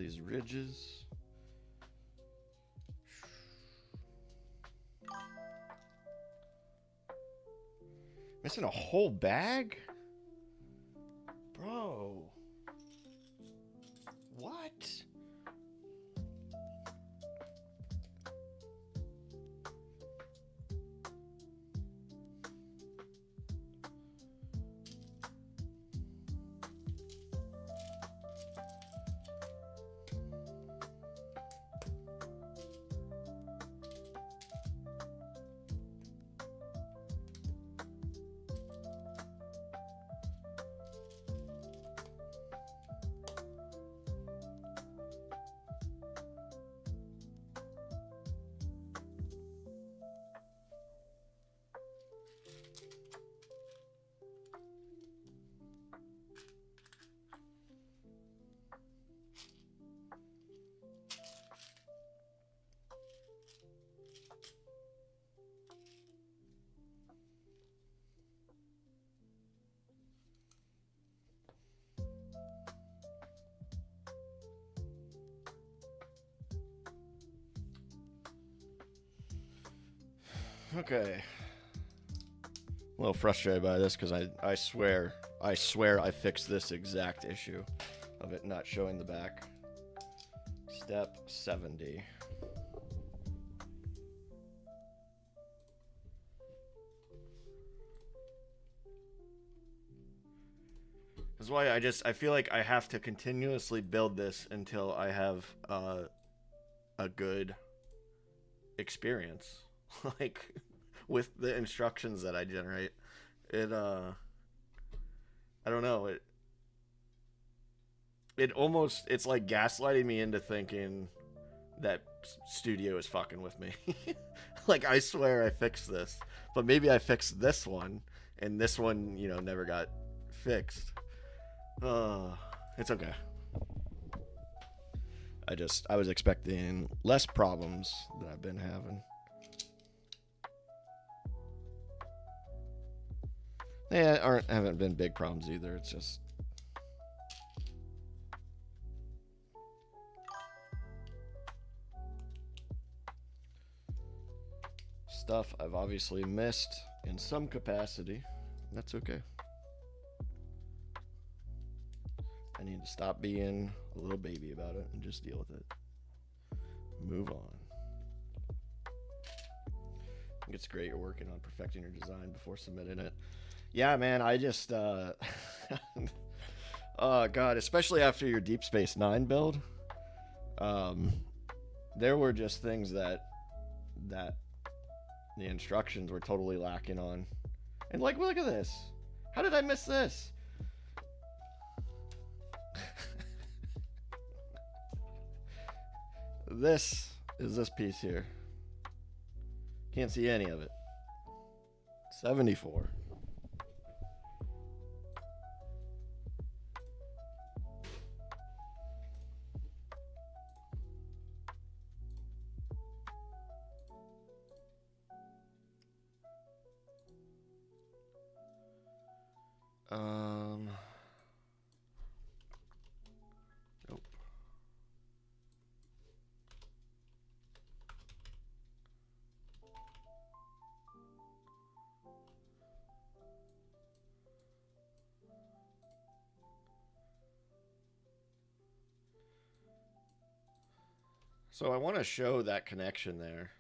these ridges. Missing a whole bag? Bro. What? Okay. A little frustrated by this because I swear I fixed this exact issue of it not showing the back. Step 70. That's why I feel like I have to continuously build this until I have a good experience. Like with the instructions that I generate. I don't know, it's like gaslighting me into thinking that Studio is fucking with me. Like I swear I fixed this, but maybe I fixed this one and this one, you know, never got fixed. It's okay. I was expecting less problems than I've been having. They haven't been big problems either. It's just stuff I've obviously missed in some capacity. That's okay. I need to stop being a little baby about it and just deal with it. Move on. I think it's great you're working on perfecting your design before submitting it. Yeah, man, I just, oh, God, especially after your Deep Space Nine build, there were just things that the instructions were totally lacking on. And, like, look at this. How did I miss this? This is this piece here. Can't see any of it. 74. Nope. So I want to show that connection there.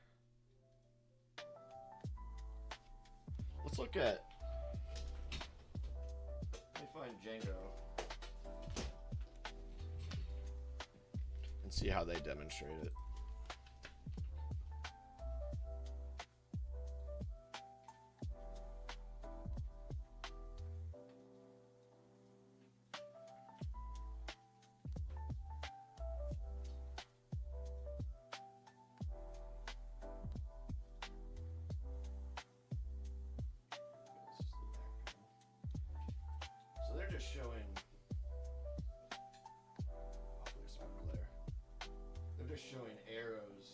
Let's look at, let me find Django and see how they demonstrate it. So they're just showing, hopefully it's not glare. They're just showing arrows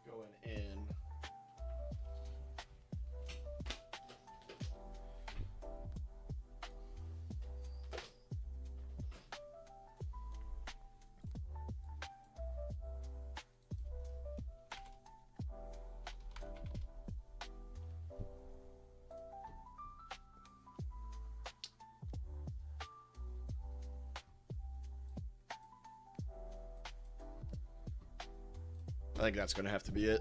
going in. I think that's gonna have to be it.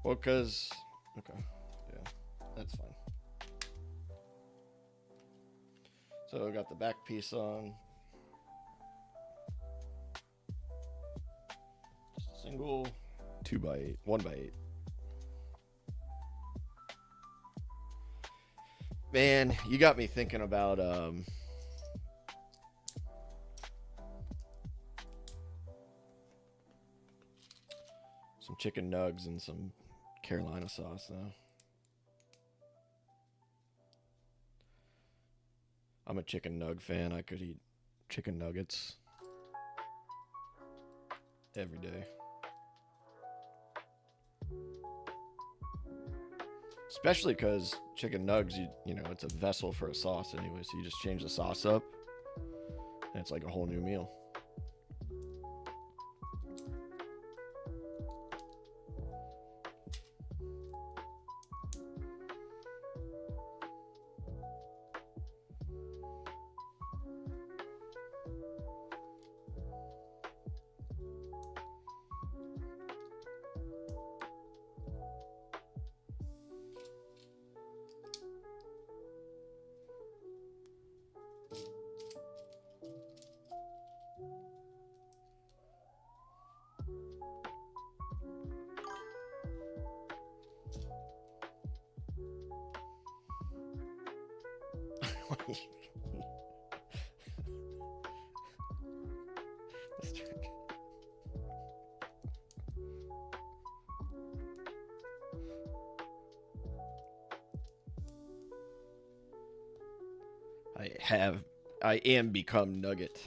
Well, cause okay, yeah, that's fine. So I got the back piece on. Just a single 2x8, 1x8. Man, you got me thinking about some chicken nugs and some Carolina sauce now. I'm a chicken nug fan. I could eat chicken nuggets every day. Especially because chicken nugs, you know, it's a vessel for a sauce anyway, so you just change the sauce up, and it's like a whole new meal. I am become Nugget.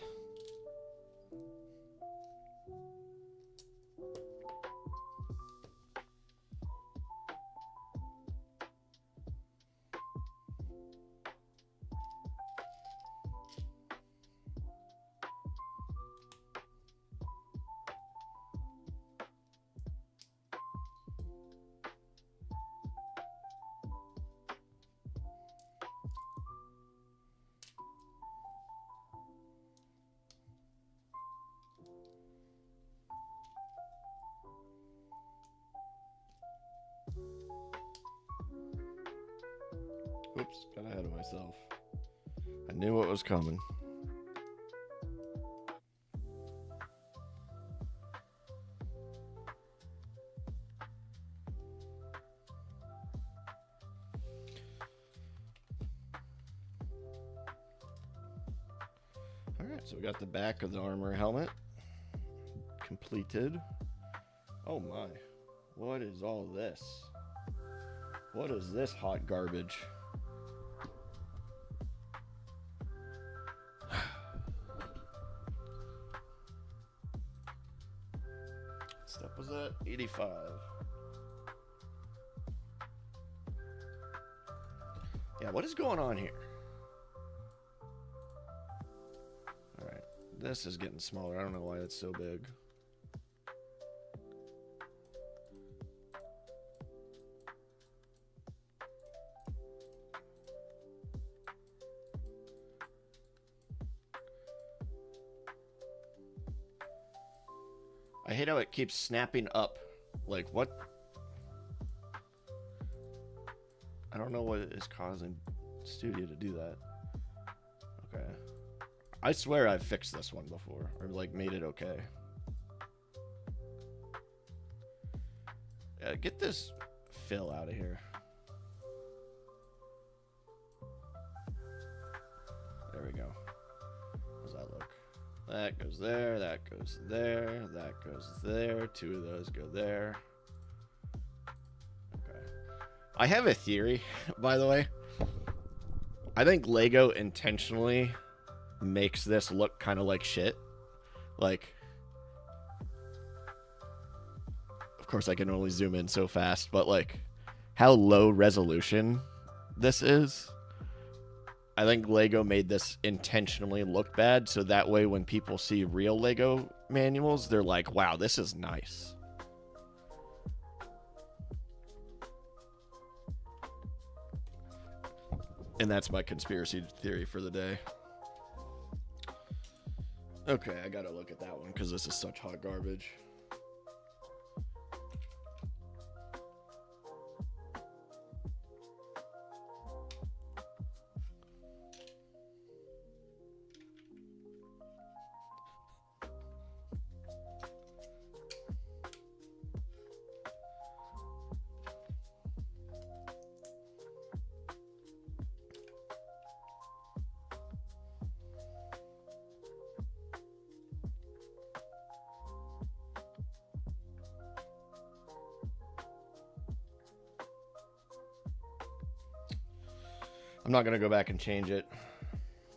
Oops, got ahead of myself. I knew what was coming. Alright, so we got the back of the armor helmet completed. Oh my, what is all this? What is this hot garbage? Step was that? 85. Yeah, what is going on here? Alright, this is getting smaller. I don't know why it's so big. I hate how it keeps snapping up. Like, what? I don't know what is causing Studio to do that. Okay. I swear I've fixed this one before. Or, like, made it okay. Get this fill out of here. There we go. How does that look? That goes there, that goes there, that goes there. Two of those go there. Okay. I have a theory, by the way. I think Lego intentionally makes this look kind of like shit. Like, of course I can only zoom in so fast, but like how low resolution this is. I think Lego made this intentionally look bad, so that way when people see real Lego manuals, they're like, wow, this is nice. And that's my conspiracy theory for the day. Okay, I gotta look at that one because this is such hot garbage. I'm not gonna go back and change it.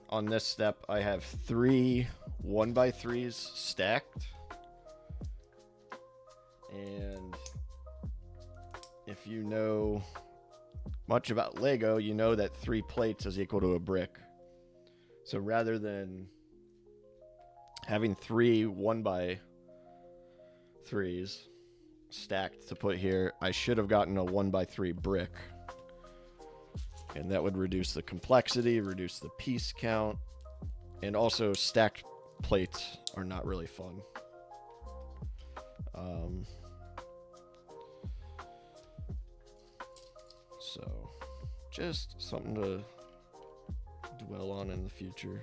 On this step, I have 3 1x3s stacked. And if you know much about Lego, you know that 3 plates is equal to a brick. So rather than having 3 1x3s stacked to put here, I should have gotten a 1x3 brick. And that would reduce the complexity, reduce the piece count, and also stacked plates are not really fun. So, just something to dwell on in the future.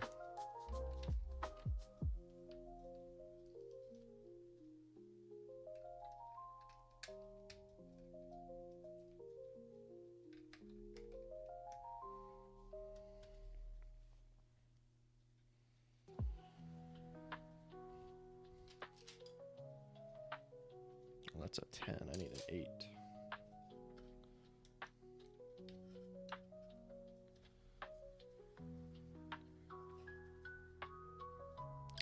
Well, that's a 10. I need an 8.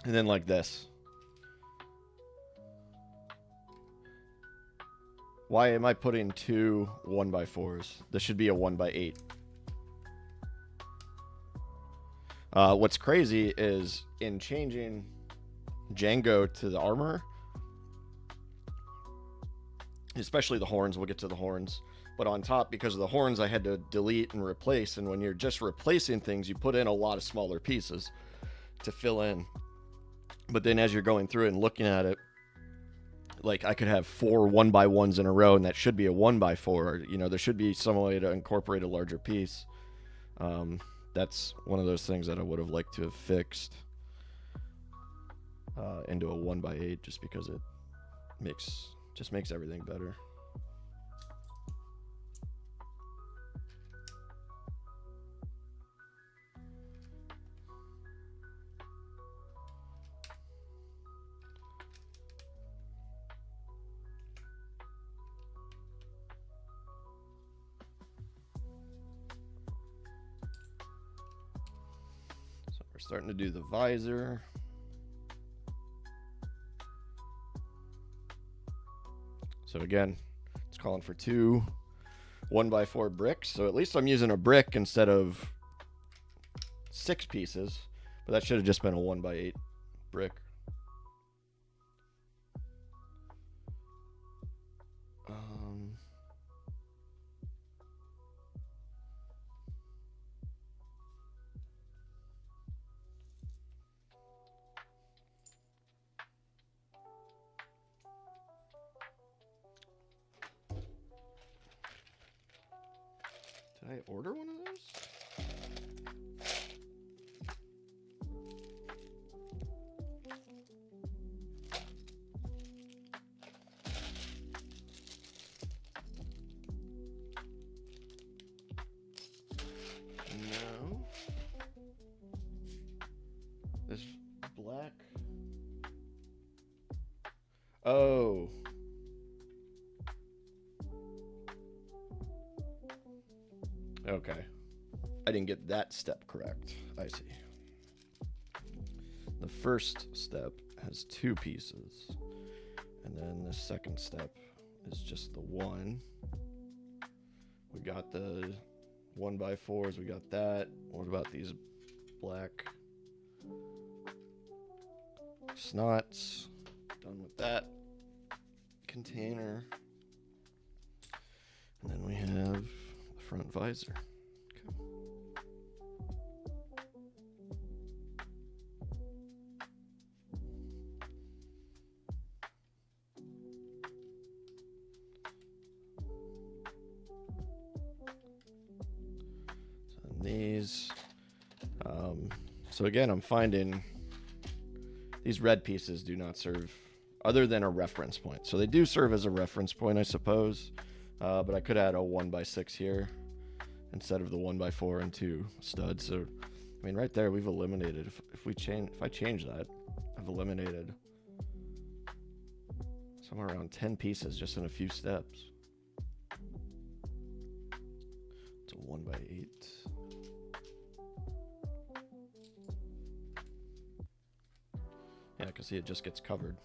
And then like this. Why am I putting 2 1x4s? This should be a 1x8. What's crazy is in changing Django to the armor, especially the horns, we'll get to the horns, but on top, because of the horns, I had to delete and replace, and when you're just replacing things, you put in a lot of smaller pieces to fill in. But then as you're going through it and looking at it, like I could have 4 1x1s in a row, and that should be a 1x4. You know, there should be some way to incorporate a larger piece. That's one of those things that I would have liked to have fixed into a 1x8, just because it makes everything better. So we're starting to do the visor. So again, it's calling for 2 1x4 bricks. So at least I'm using a brick instead of 6 pieces. But that should have just been a 1x8 brick. Did I order one of those? No. This black. Oh. Okay. I didn't get that step correct. I see. The first step has 2 pieces. And then the second step is just the 1. We got the 1x4s. We got that. What about these black snots? Done with that container. And then we have the front visor. Okay. these. So again, I'm finding these red pieces do not serve other than a reference point. So they do serve as a reference point, I suppose. But I could add a 1x6 here instead of the 1x4 and 2 studs. So, I mean, right there, we've eliminated. If I change that, I've eliminated somewhere around 10 pieces just in a few steps. It's a 1x8. Yeah, because see, it just gets covered.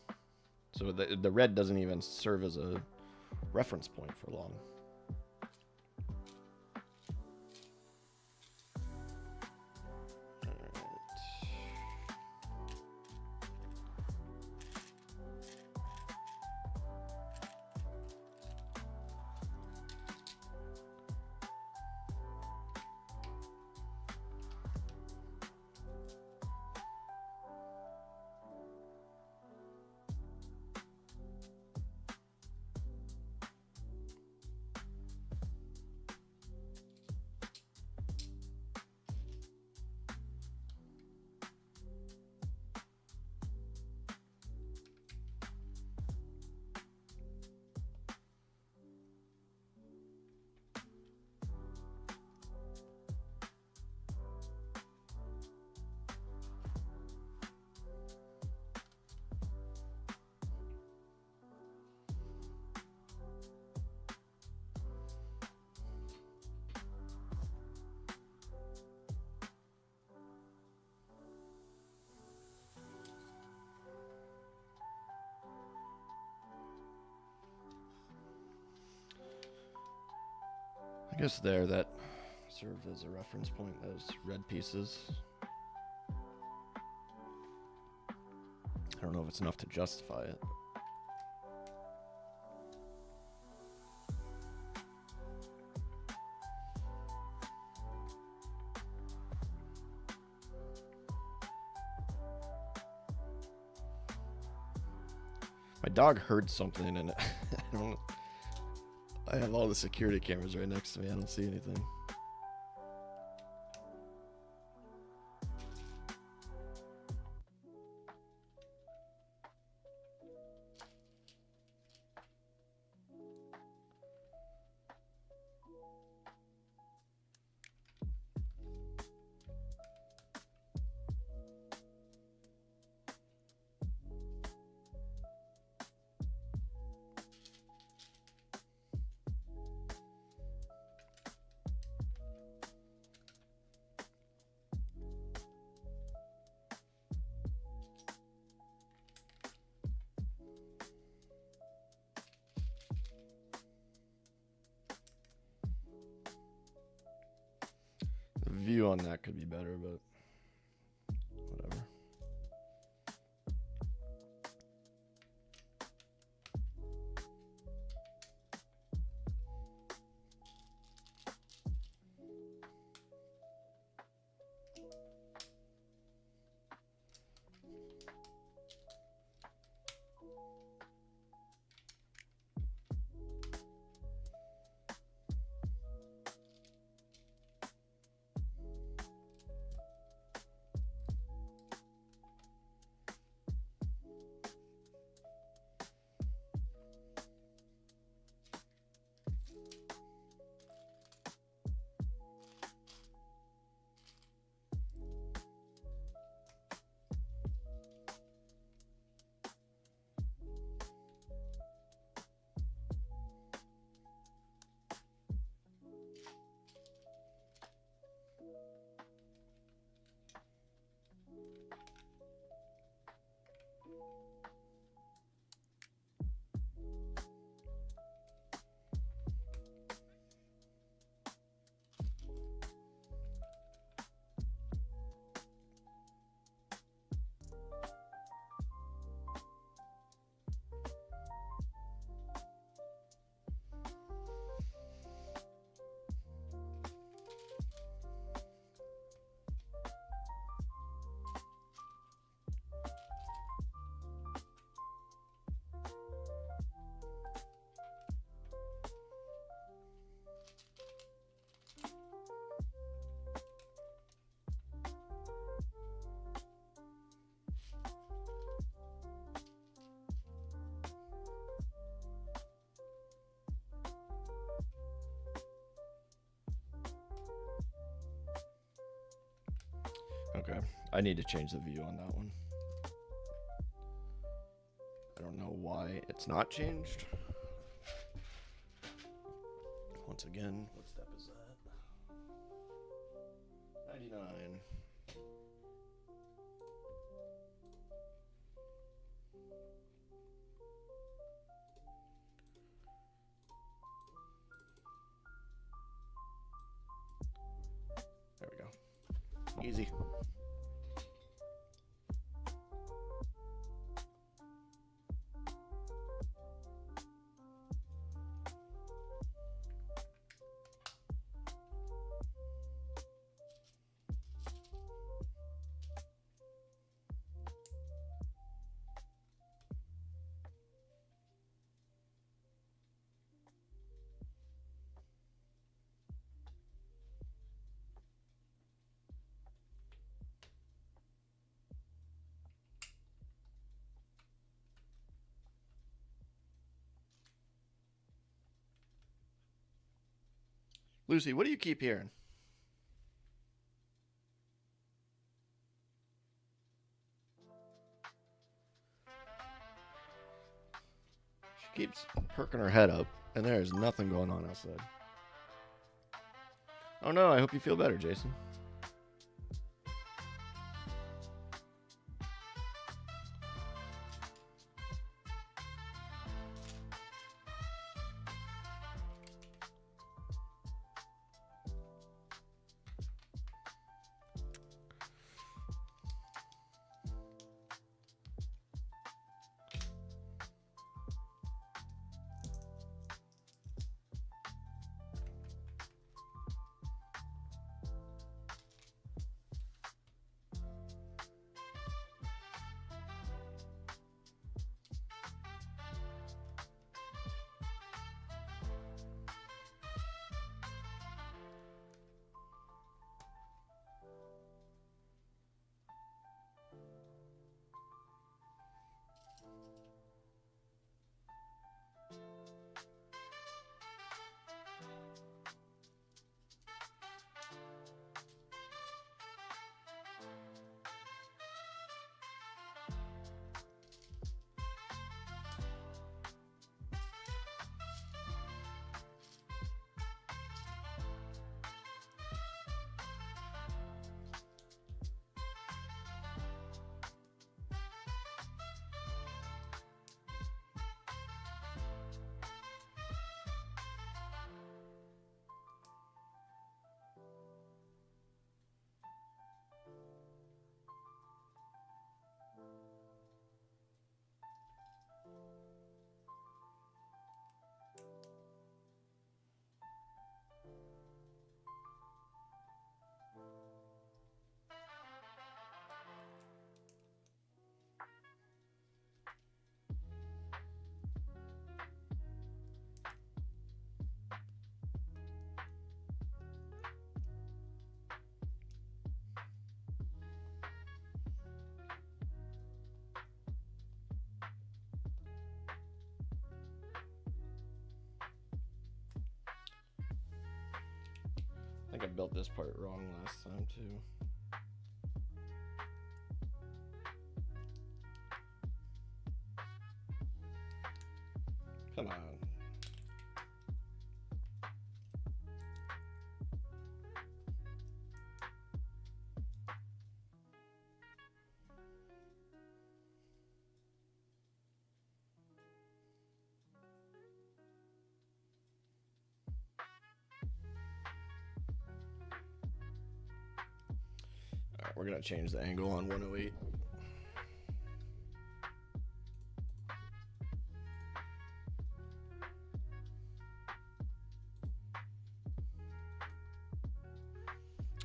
So the red doesn't even serve as a reference point for long. I guess there that served as a reference point, those red pieces. I don't know if it's enough to justify it. My dog heard something and I have all the security cameras right next to me. I don't see anything. View on that could be better, but whatever. I need to change the view on that one. I don't know why it's not changed. Once again, what step is that? 99. There we go. Easy. Lucy, what do you keep hearing? She keeps perking her head up, and there is nothing going on outside. Oh no, I hope you feel better, Jason. I think I built this part wrong last time too. Come on. All right, we're gonna change the angle on 108.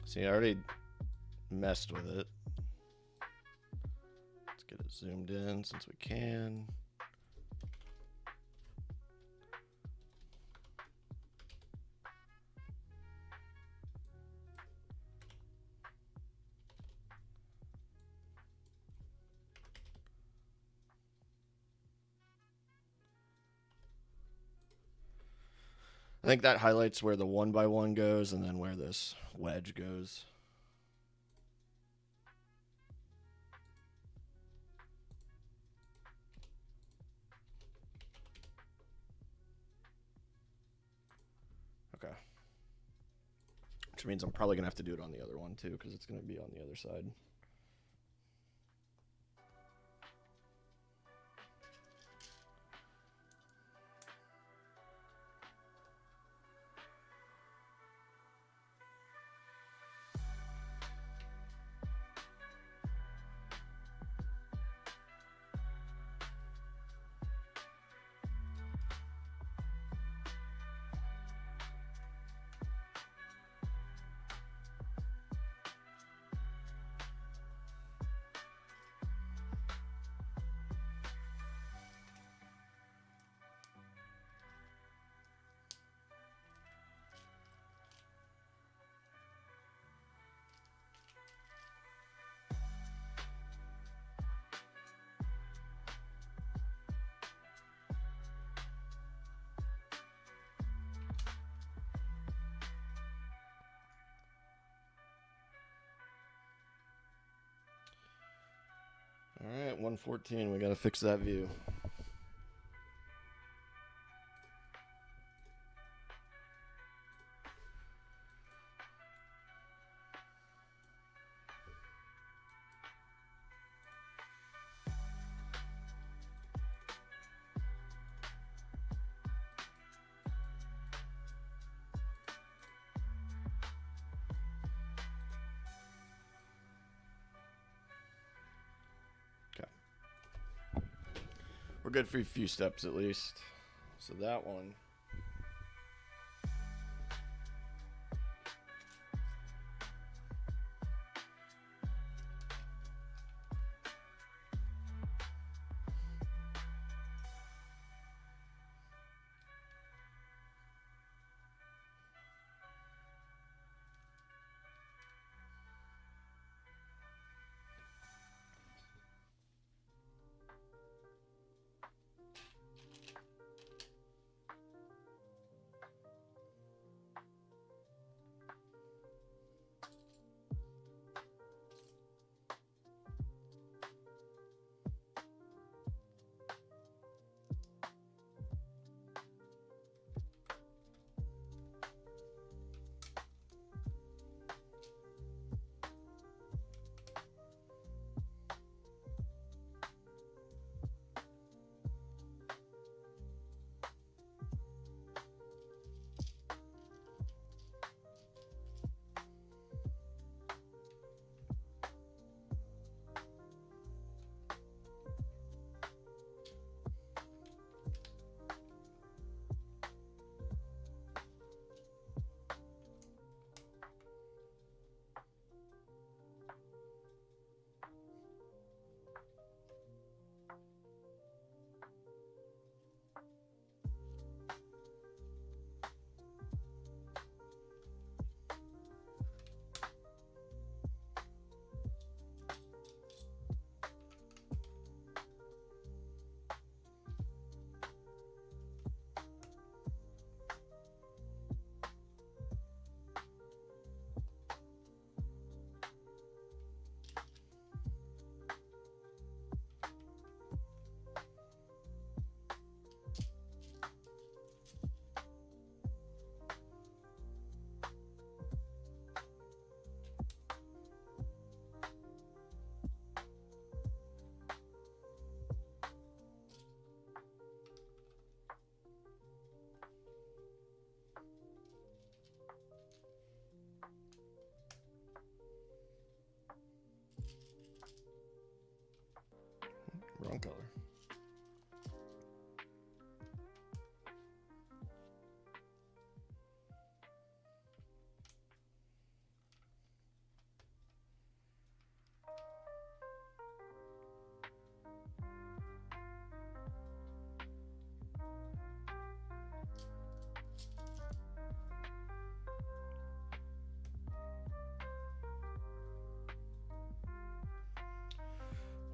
See, I already messed with it. Let's get it zoomed in since we can. I think that highlights where the 1x1 goes and then where this wedge goes. Okay. Which means I'm probably going to have to do it on the other one too, because it's going to be on the other side. All right, 114. We got to fix that view. We're good for a few steps at least. So that one. Wrong color.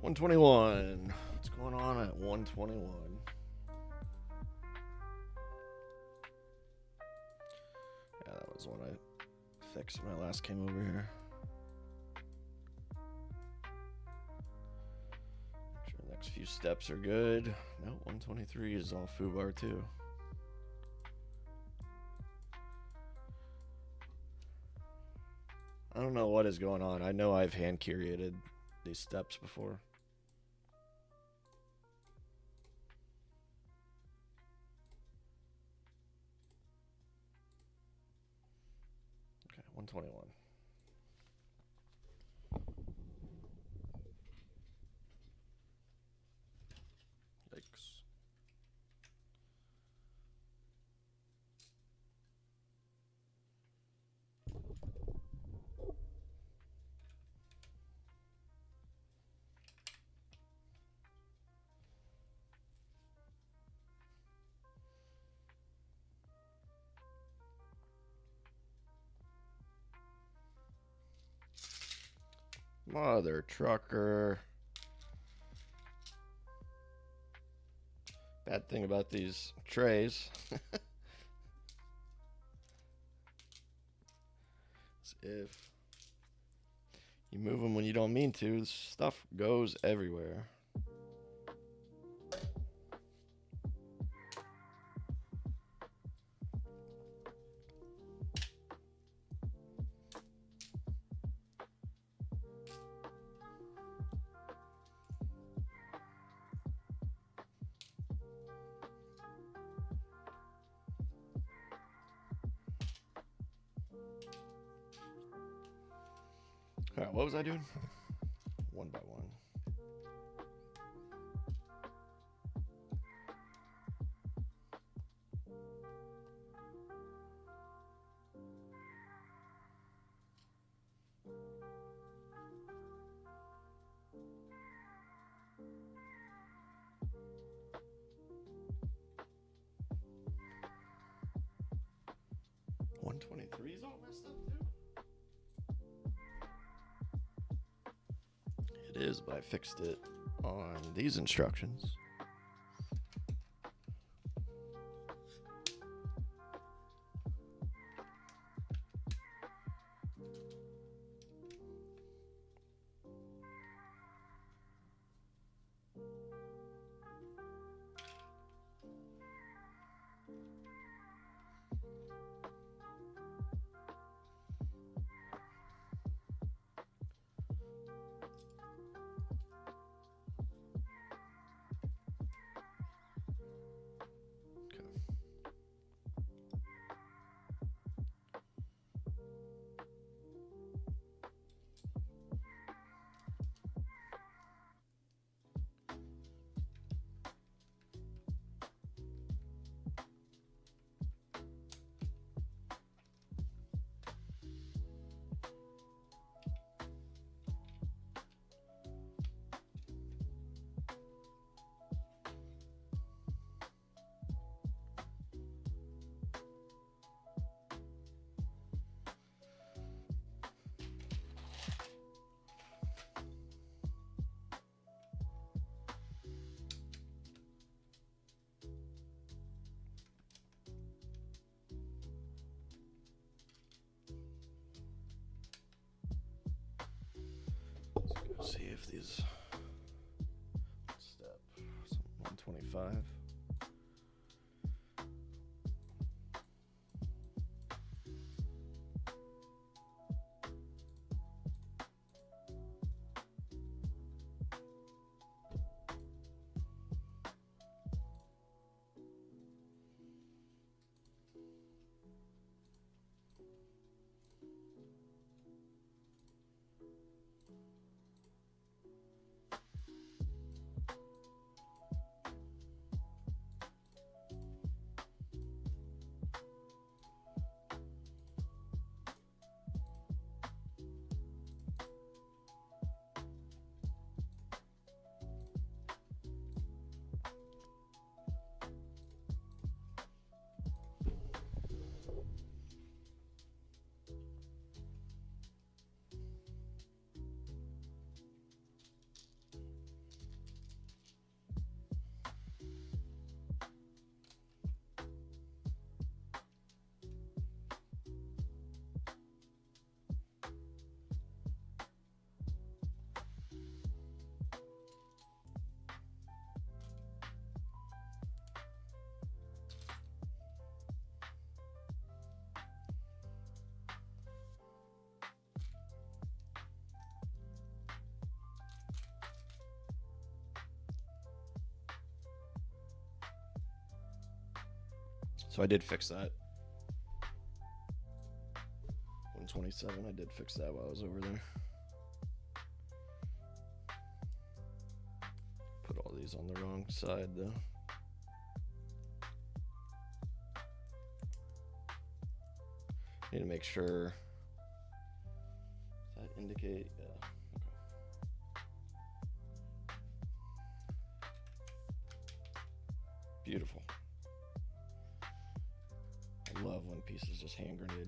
$121. What's going on at 121? Yeah, that was when I fixed when I last came over here. Make sure the next few steps are good. No, 123 is all foobar too. don't know what is going on. I know I've hand curated these steps before. Okay, 121. Yikes. Mother trucker. Bad thing about these trays is if you move them when you don't mean to, stuff goes everywhere. All right, what was I doing? One by one. $123 is all messed up too. It is, but I fixed it on these instructions. Let's see if these step 125. So I did fix that. 127, I did fix that while I was over there. Put all these on the wrong side though. Need to make sure. Does that indicate? Yeah. Okay. Beautiful. I love when pieces just hand grenade.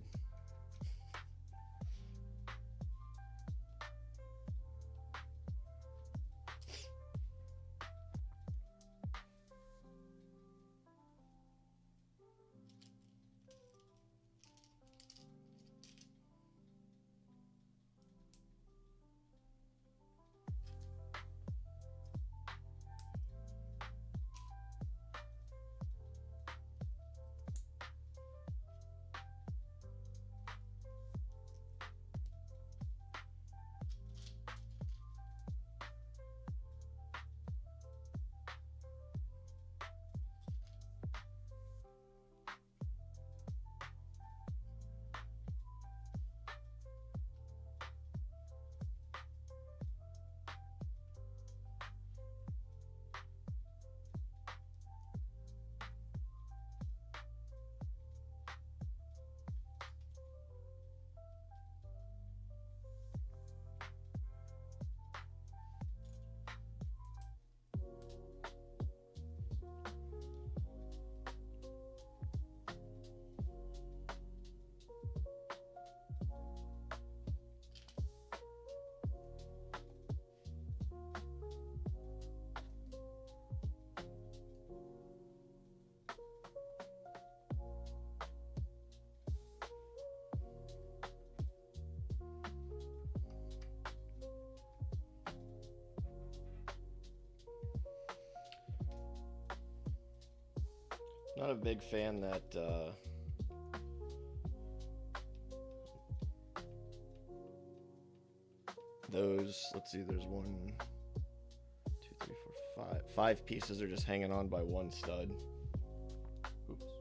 Not a big fan that those, let's see, there's 1, 2, 3, 4, 5 pieces are just hanging on by one stud. Oops.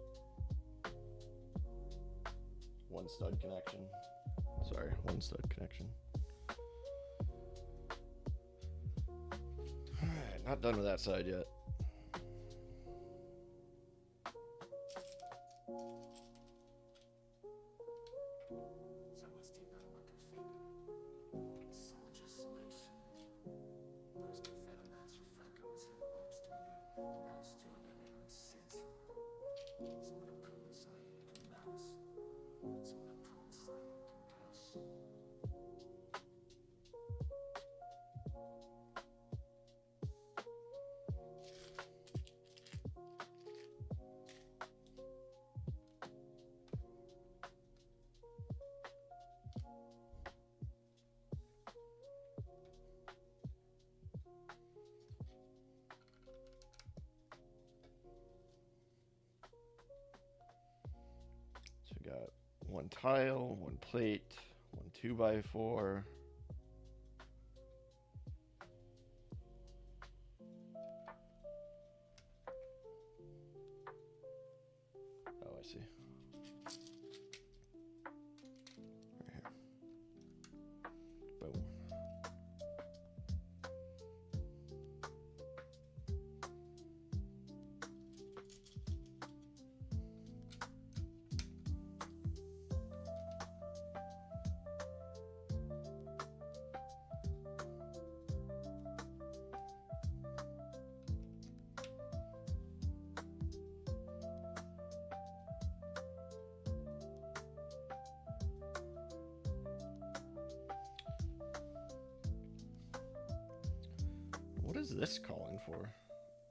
One stud connection. Sorry, one stud connection. Alright, not done with that side yet. We got one tile, one plate, one 2x4. Oh, I see. Right here. Boom. What is this calling for?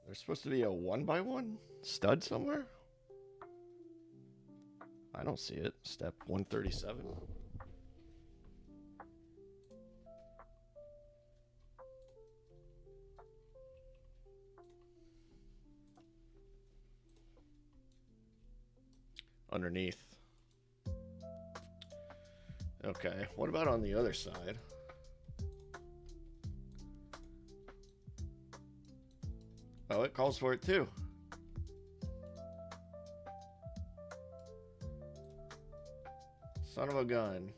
There's supposed to be a 1x1 stud somewhere? I don't see it. Step 137. Underneath. Okay, what about on the other side? Oh, it calls for it too. Son of a gun.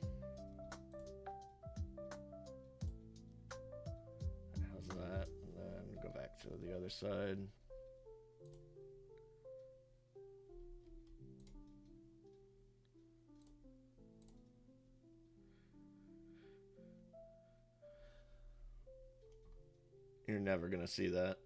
How's that? And then go back to the other side. You're never gonna see that.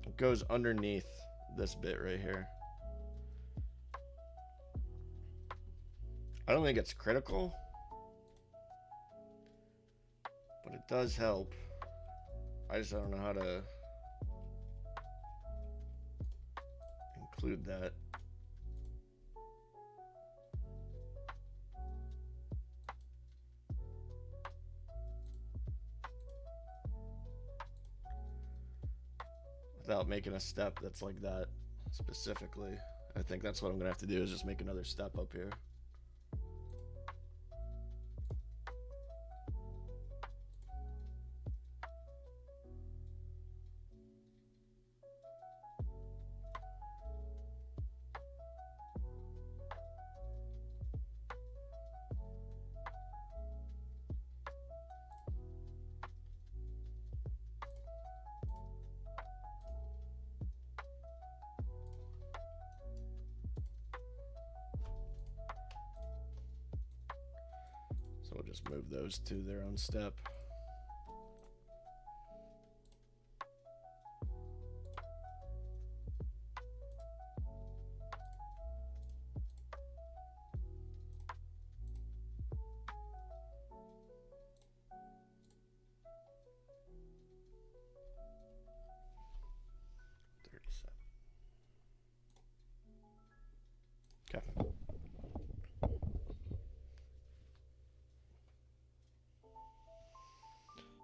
It goes underneath this bit right here. I don't think it's critical, but it does help. I just don't know how to include that. Without making a step that's like that specifically. I think that's what I'm gonna have to do, is just make another step up here. So we'll just move those to their own step. Okay.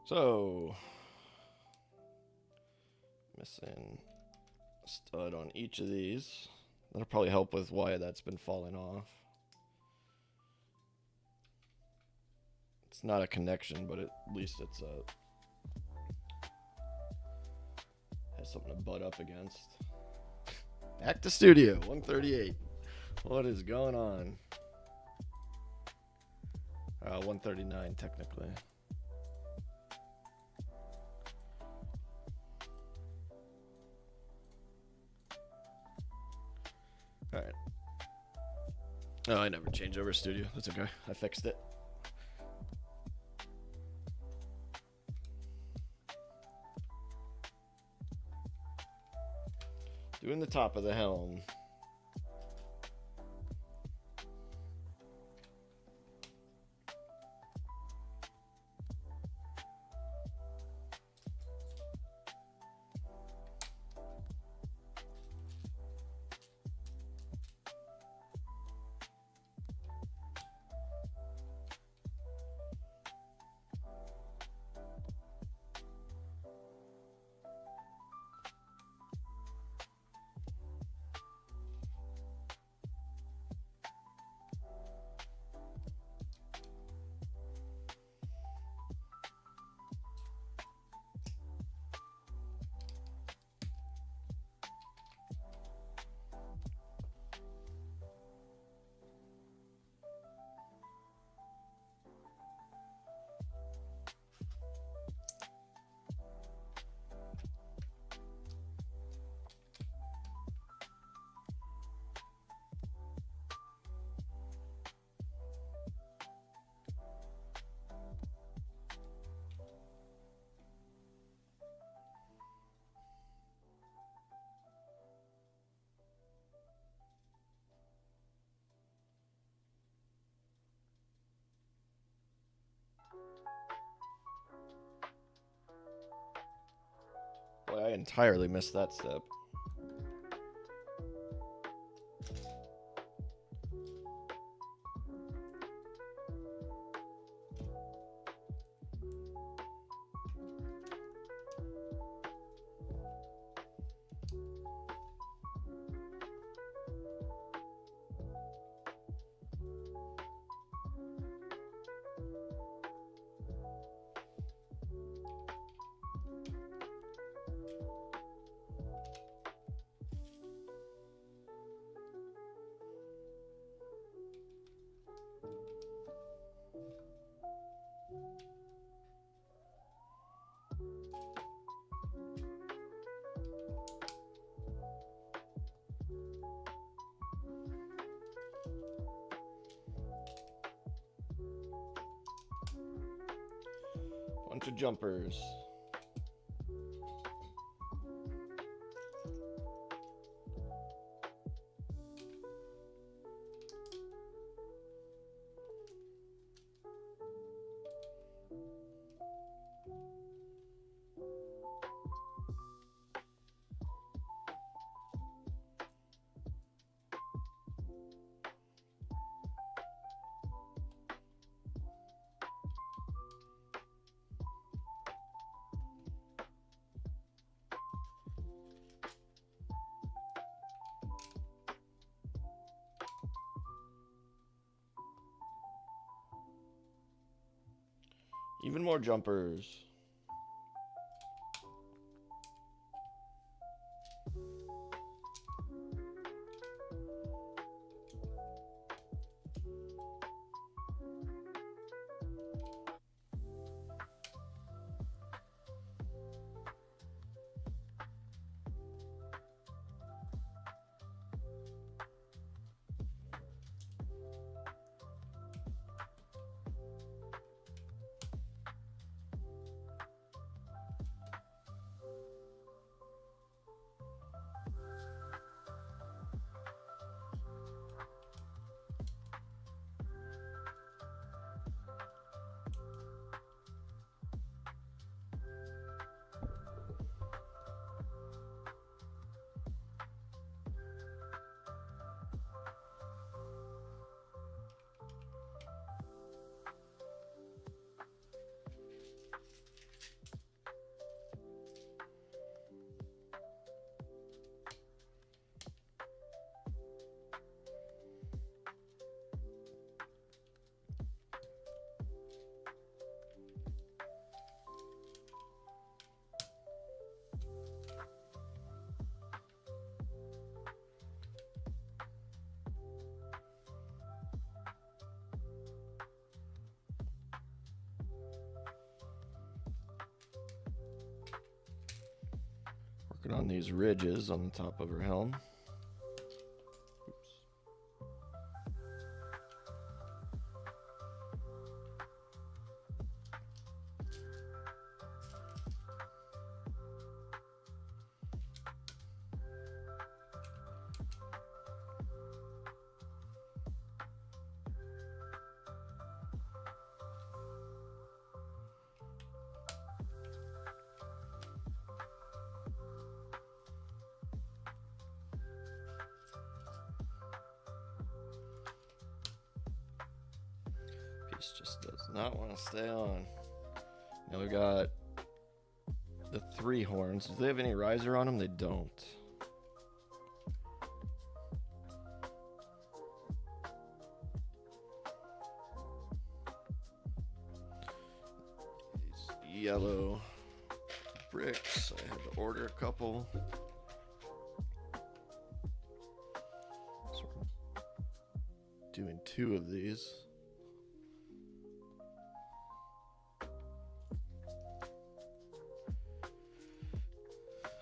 So, missing a stud on each of these. That'll probably help with why that's been falling off. It's not a connection, but at least it's has something to butt up against. Back to studio, 138. What is going on? 139 technically. All right. Oh, I never changed over studio. That's okay. I fixed it. Doing the top of the helm. Boy, I entirely missed that step. Bunch of jumpers. Even more jumpers. Working on these ridges on the top of her helm. Oops. Piece just does not want to stay on. Now we got the 3 horns. Do they have any riser on them? They don't. These yellow bricks, I had to order a couple. So we're doing 2 of these.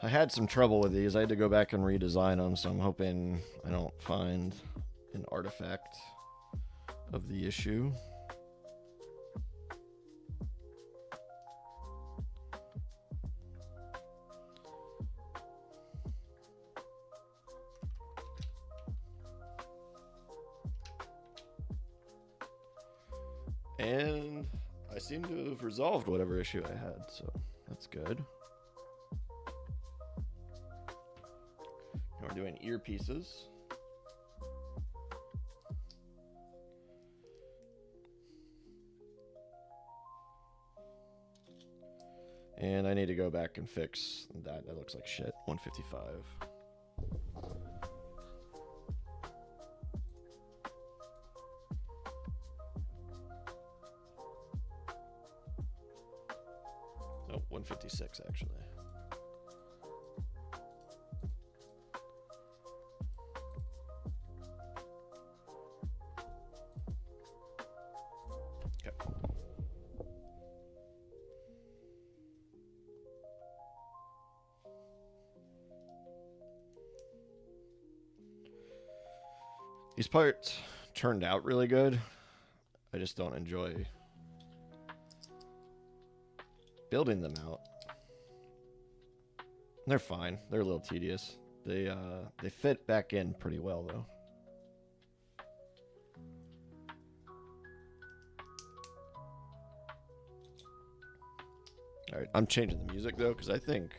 I had some trouble with these. I had to go back and redesign them, so I'm hoping I don't find an artifact of the issue. And I seem to have resolved whatever issue I had, so that's good. We're doing earpieces. And I need to go back and fix that. That looks like shit. 155. No, 156 actually. These parts turned out really good. I just don't enjoy building them out. They're fine. They're a little tedious. They fit back in pretty well though. All right, I'm changing the music though because I think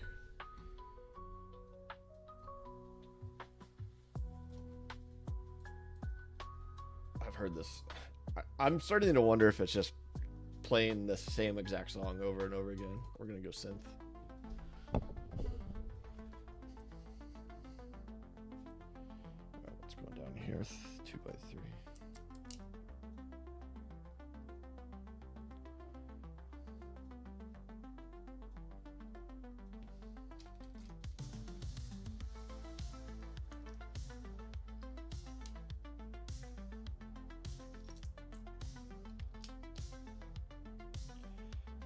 I've heard this. I'm starting to wonder if it's just playing the same exact song over and over again. We're gonna go synth. What's going down here? 2x3.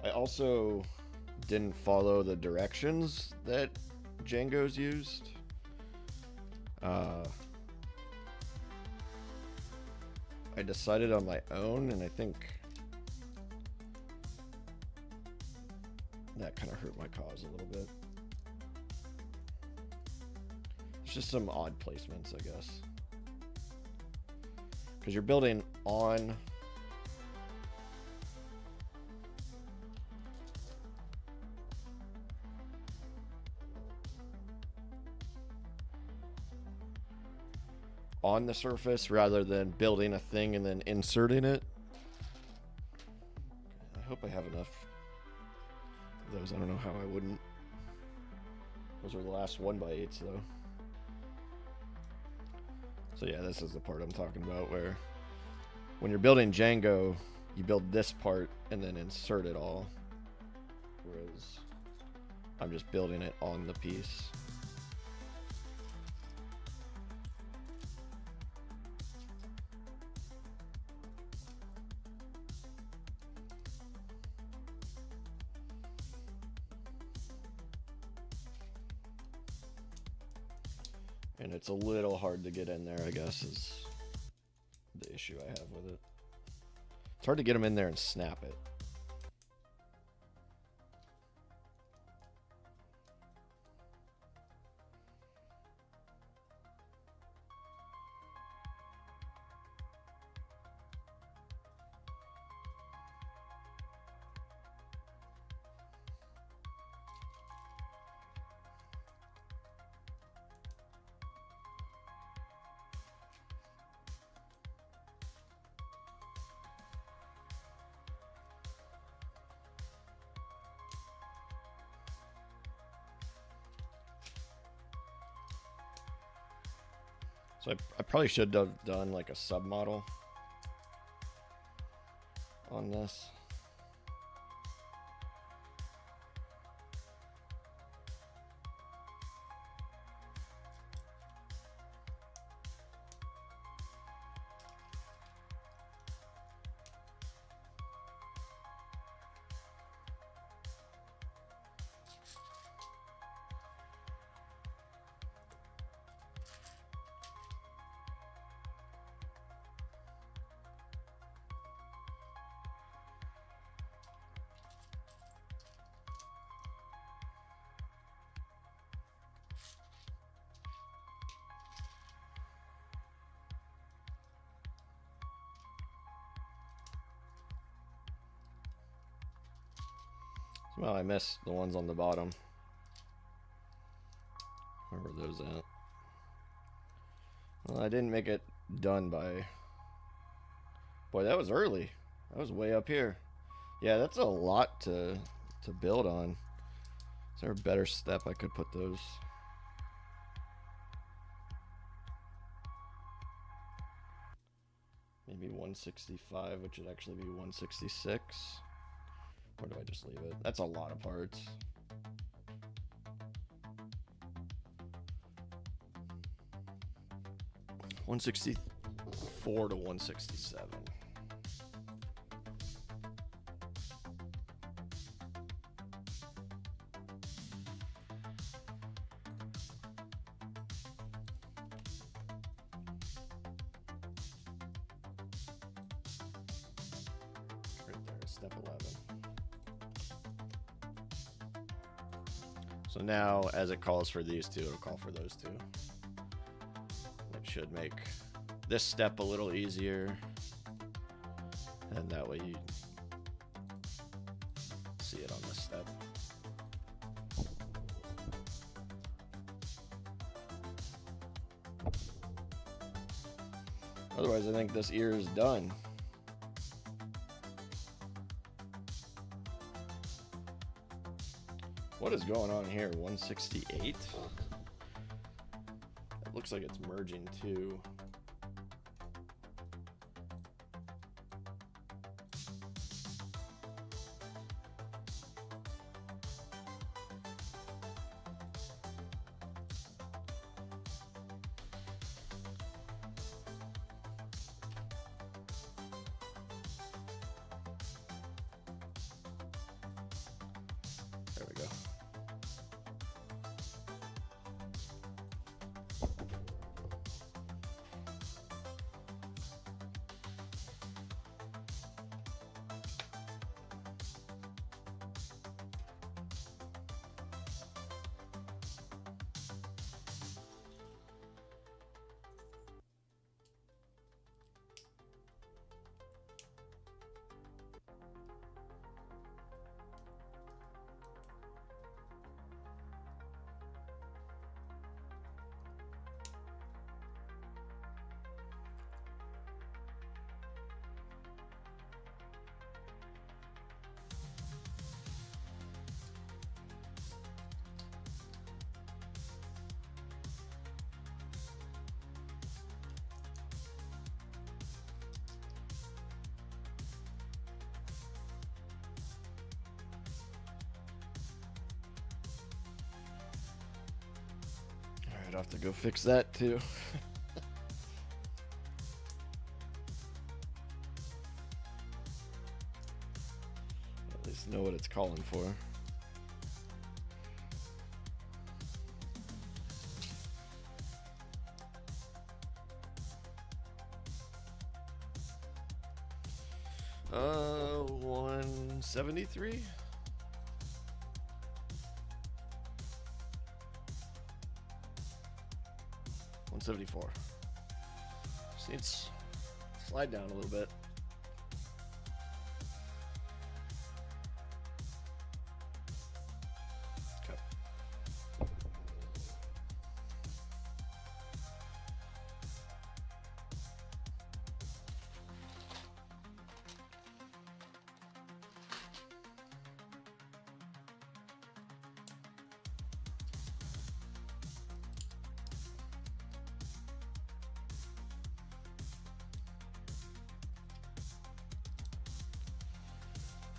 I also didn't follow the directions that Django's used. I decided on my own, and I think that kind of hurt my cause a little bit. It's just some odd placements, I guess. Because you're building on the surface rather than building a thing and then inserting it. I hope I have enough of those. I don't know how I wouldn't. Those are the last 1x8s though. So yeah, this is the part I'm talking about where when you're building Django, you build this part and then insert it all. Whereas I'm just building it on the piece. And it's a little hard to get in there, I guess, is the issue I have with it. It's hard to get them in there and snap it. So I probably should have done like a submodel on this. Well, I missed the ones on the bottom. Where were those at? Well, I didn't make it done by... Boy, that was early. That was way up here. Yeah, that's a lot to build on. Is there a better step I could put those? Maybe 165, which would actually be 166. Or do I just leave it? That's a lot of parts. $164 to $167. Right there, step 11. So now, as it calls for these two, it'll call for those two. It should make this step a little easier. And that way you see it on this step. Otherwise, I think this ear is done. What is going on here? 168? It looks like it's merging too. There we go. I'd have to go fix that too. At least know what it's calling for. Uh, 173. $174. Just needs to slide down a little bit. Okay.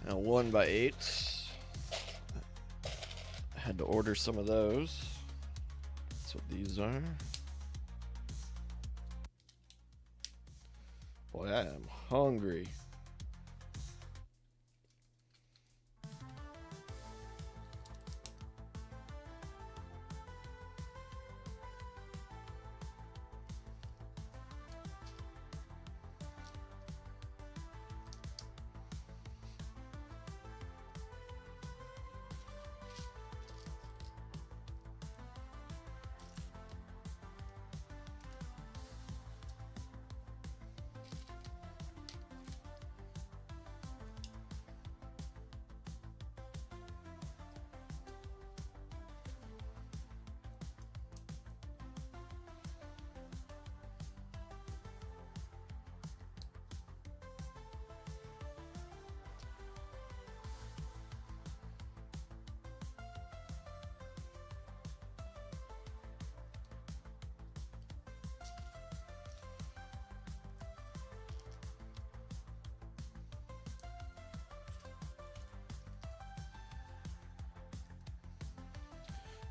Now 1x8. I had to order some of those. That's what these are. Boy, I am hungry.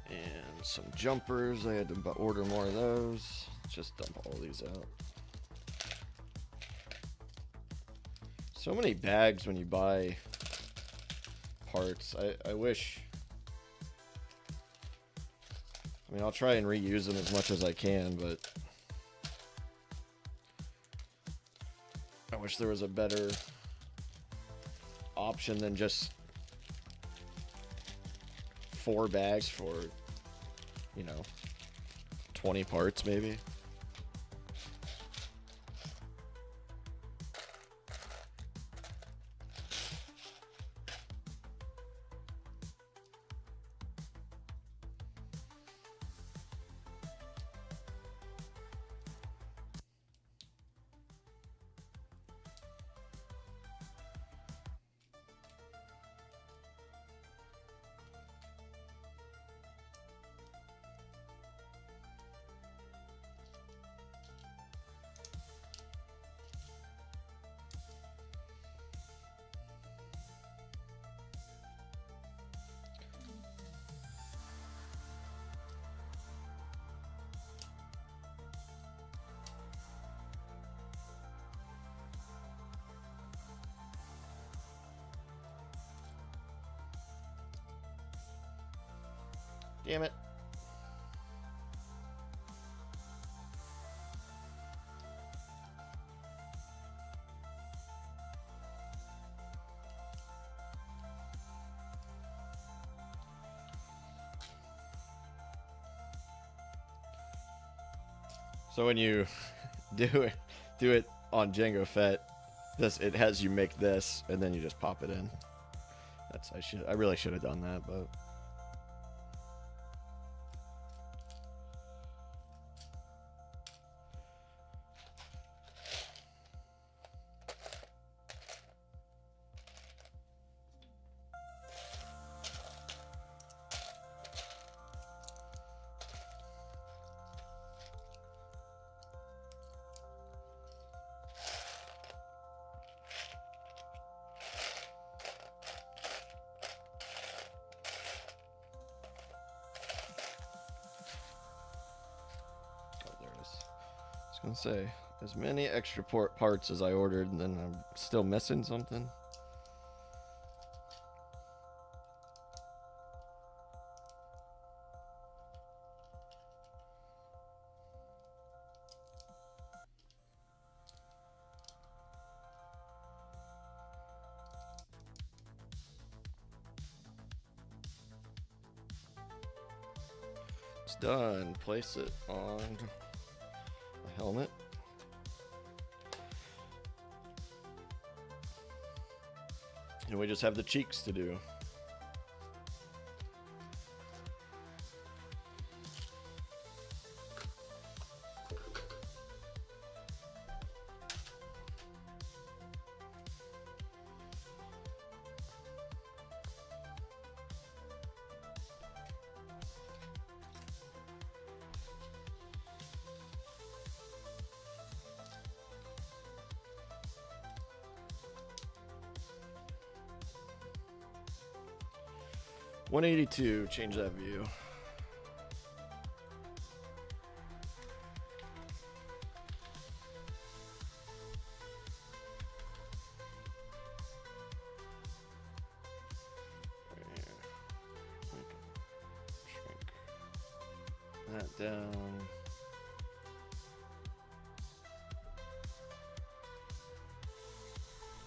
And some jumpers. I had to order more of those. Just dump all these out. So many bags when you buy parts. I wish. I mean, I'll try and reuse them as much as I can, but I wish there was a better option than just 4 bags for, you know, 20 parts maybe. Damn it. So when you do it on Django Fett, it has you make this and then you just pop it in. I really should have done that, but I was gonna say, as many extra parts as I ordered, and then I'm still missing something. It's done. Place it on the helmet. And we just have the cheeks to do. $182, change that view. Shrink that down.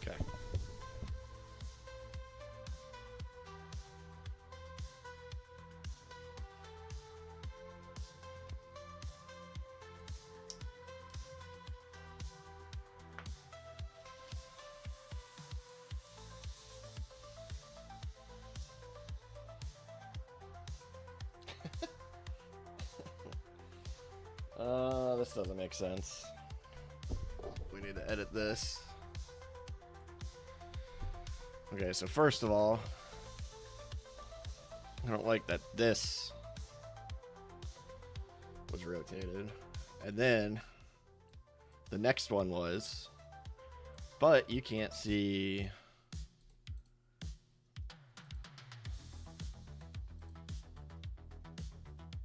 Okay. This doesn't make sense. We need to edit this. Okay, so first of all, I don't like that this was rotated. And then the next one was, but you can't see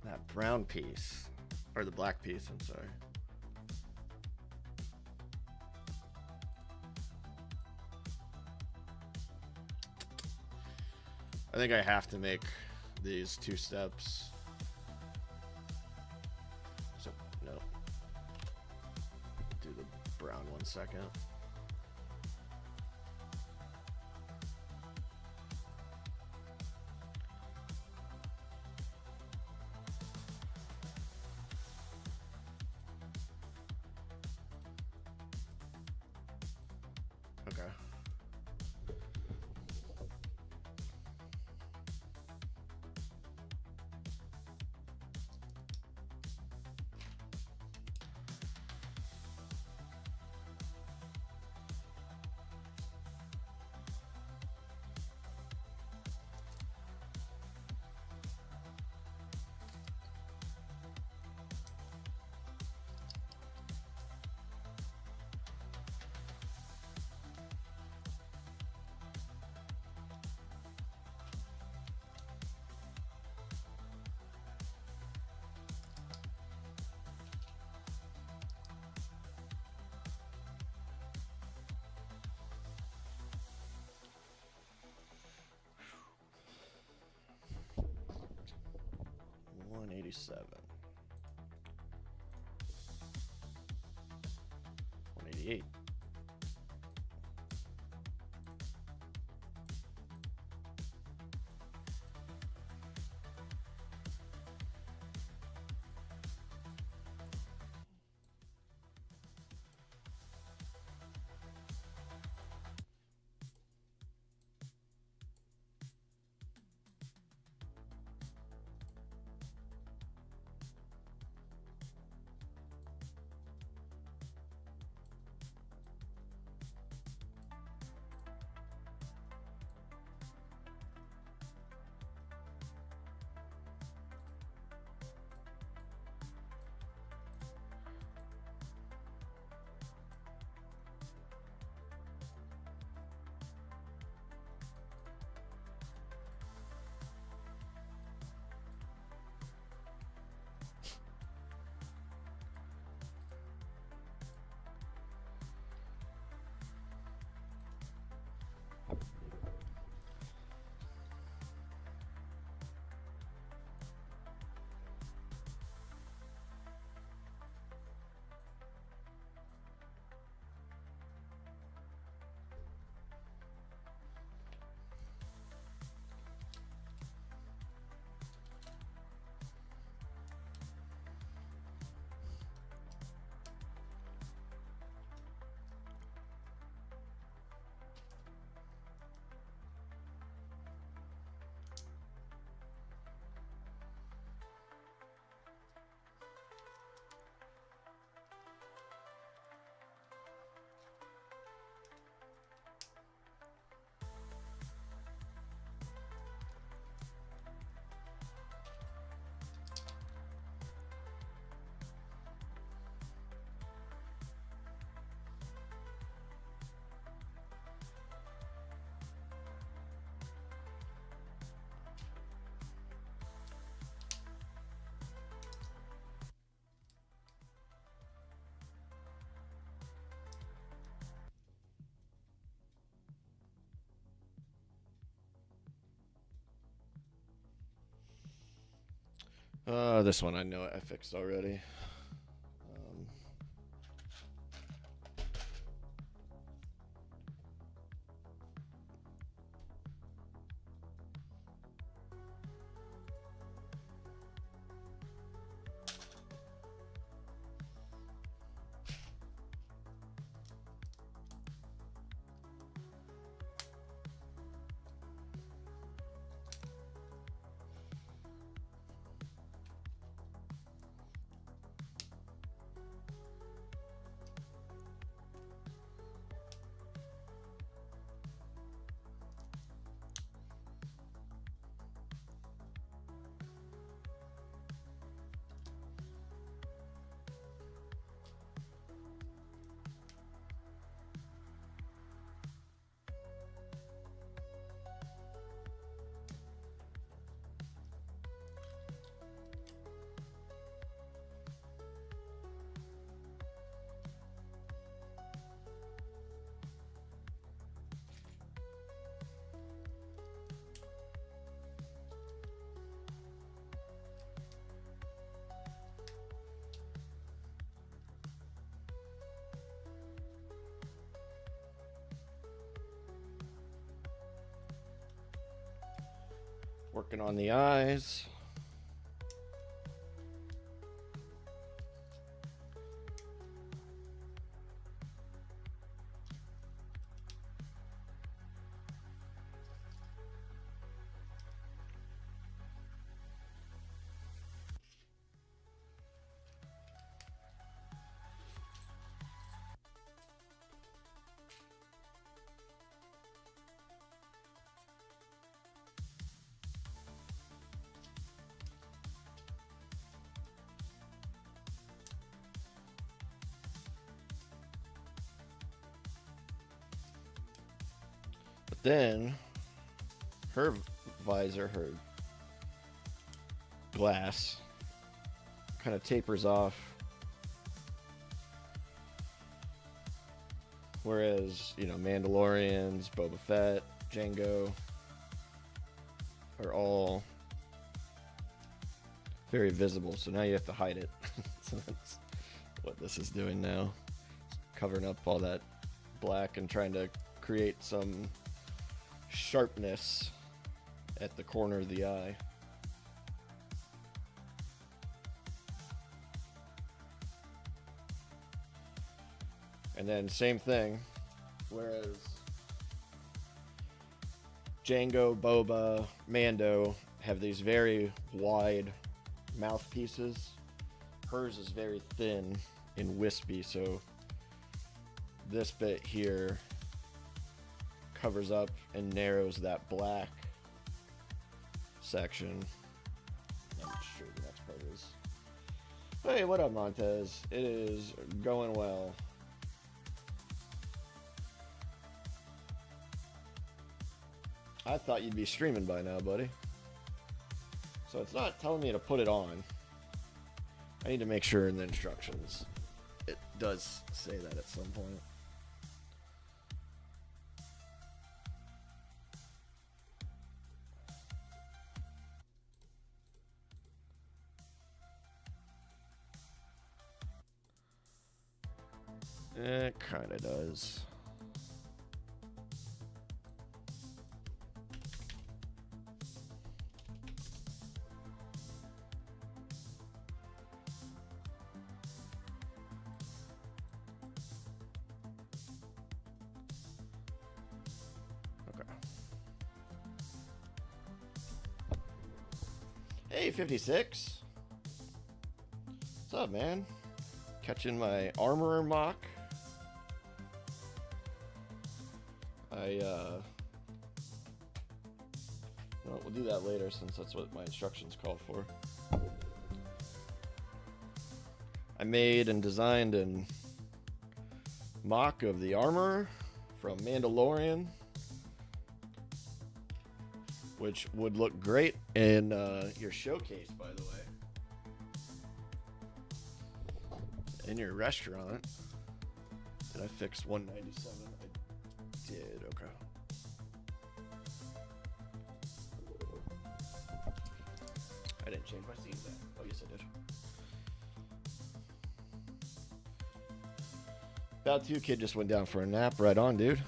that brown piece. Or the black piece, I'm sorry. I think I have to make these 2 steps. So, no. Do the brown 1 second. 187. 188. This one I know I fixed already. Working on the eyes. But then her visor, her glass, kind of tapers off. Whereas, you know, Mandalorians, Boba Fett, Jango are all very visible. So now you have to hide it. So that's what this is doing now. It's covering up all that black and trying to create some sharpness at the corner of the eye. And then same thing, whereas Django, Boba, Mando have these very wide mouthpieces. Hers is very thin and wispy, so this bit here covers up and narrows that black section. I'm sure the next part is. Hey, what up, Montez? It is going well. I thought you'd be streaming by now, buddy. So it's not telling me to put it on. I need to make sure in the instructions it does say that at some point. It kind of does. Hey, 56. What's up, man? Catching my armorer MOC. Well, we'll do that later since that's what my instructions call for. I made and designed an MOC of the armorer from Mandalorian, which would look great in your showcase, by the way. In your restaurant. Did I fix 197? I did, okay. I didn't change my scenes then. Oh, yes, I did. About 2 kid just went down for a nap. Right on, dude.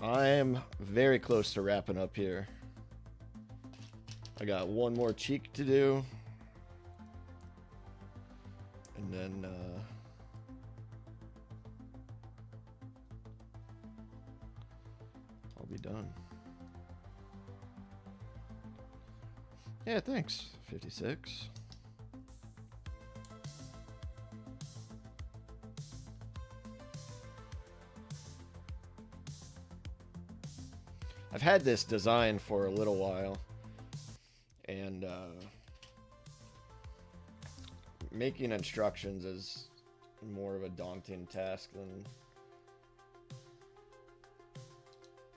I'm very close to wrapping up here. I got one more cheek to do. And then I'll be done. Yeah, thanks, 56. I've had this design for a little while, and making instructions is more of a daunting task than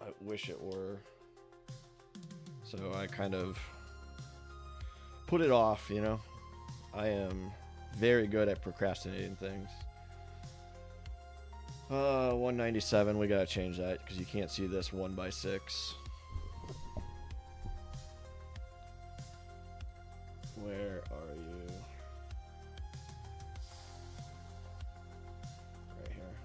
I wish it were. So I kind of put it off, you know. I am very good at procrastinating things. 197, we gotta change that because you can't see this 1x6. Where are you? Right here.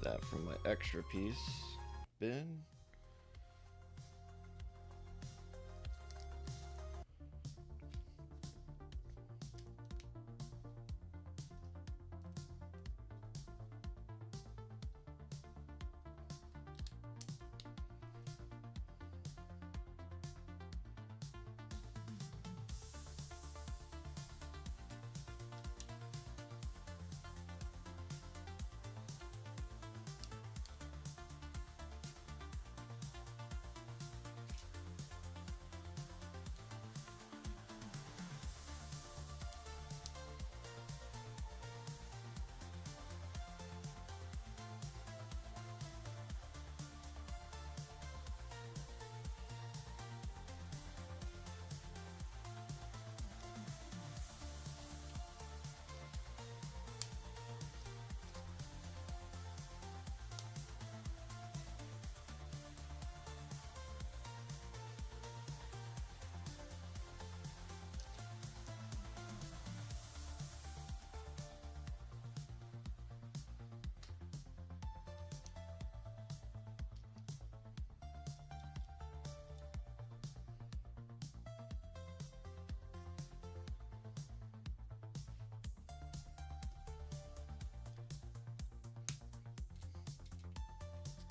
that from my extra piece bin.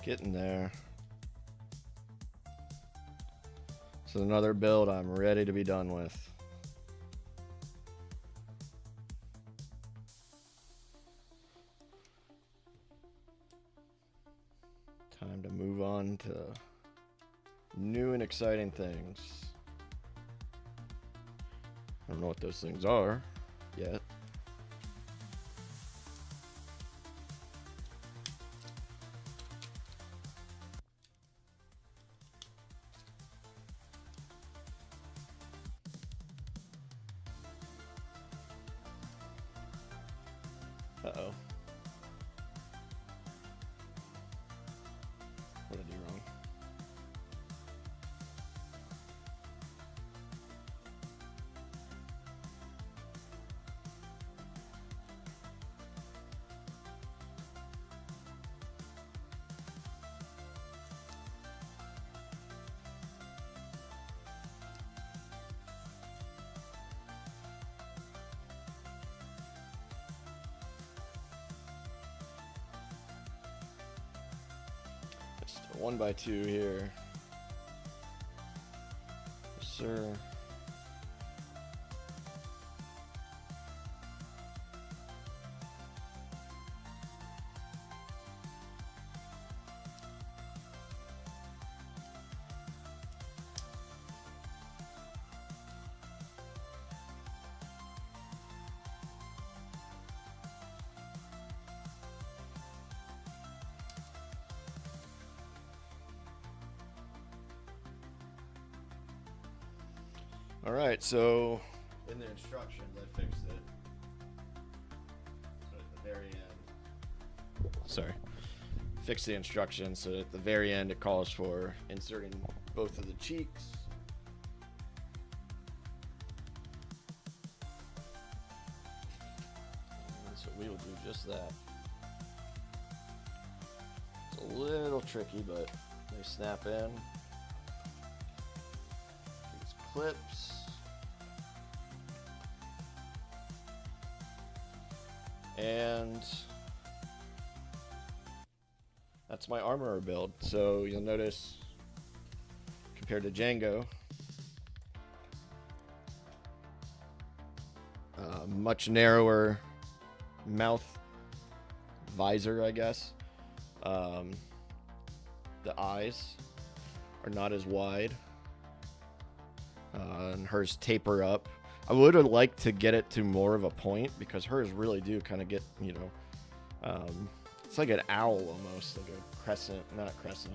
Getting there. So another build I'm ready to be done with. Time to move on to new and exciting things. I don't know what those things are yet. Uh-oh. What did I do wrong? Just a 1x2 here. Yes, sir. All right, so in the instructions, I fixed it. So at the very end, sorry, fix the instructions. So at the very end, it calls for inserting both of the cheeks. And so we will do just that. It's a little tricky, but they snap in. These clips. And that's my armorer build. So you'll notice, compared to Django, much narrower mouth visor, I guess. The eyes are not as wide, and hers taper up. I would have liked to get it to more of a point, because hers really do kind of get, you know, it's like an owl almost, like a crescent, not crescent,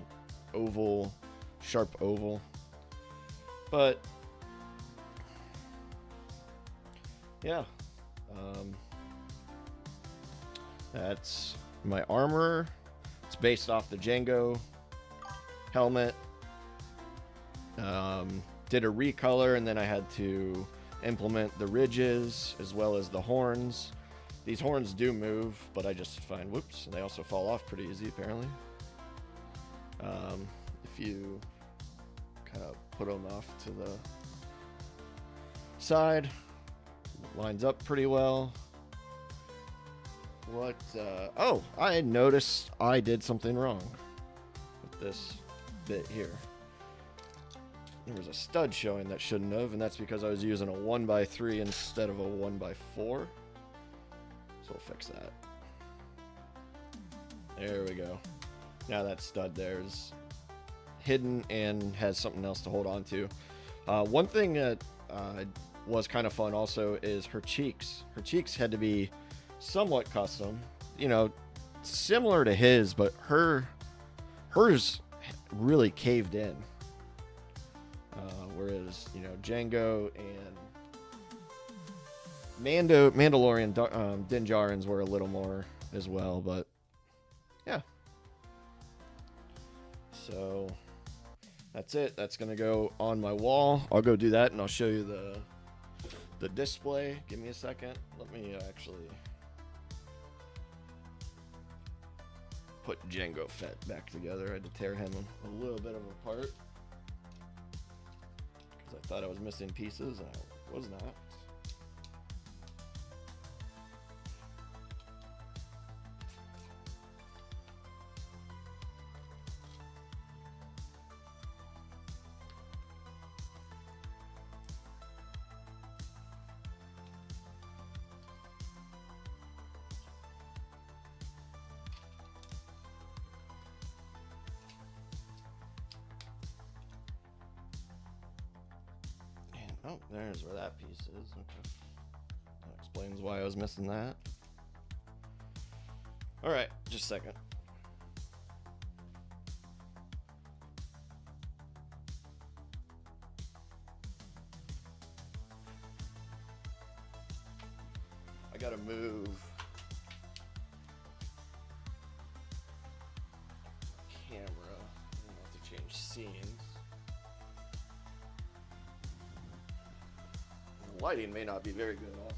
oval, sharp oval. But yeah, that's my armor. It's based off the Django helmet. Did a recolor, and then I had to implement the ridges as well as the horns. These horns do move, but I just find, whoops, they also fall off pretty easy, apparently. If you kind of put them off to the side, lines up pretty well. What, oh, I noticed I did something wrong with this bit here. There was a stud showing that shouldn't have, and that's because I was using a 1x3 instead of a 1x4. So we'll fix that. There we go. Now that stud there is hidden and has something else to hold on to. One thing that was kind of fun also is her cheeks. Her cheeks had to be somewhat custom, you know, similar to his, but hers really caved in. Whereas, you know, Django and Mandalorian Din Djarin's were a little more as well, but yeah. So that's it. That's gonna go on my wall. I'll go do that, and I'll show you the display. Give me a second. Let me actually put Django Fett back together. I had to tear him a little bit apart because I thought I was missing pieces, and I was not. Oh, there's where that piece is. Okay. That explains why I was missing that. Alright, just a second. I gotta move camera. I'm gonna have to change scenes. Lighting may not be very good also.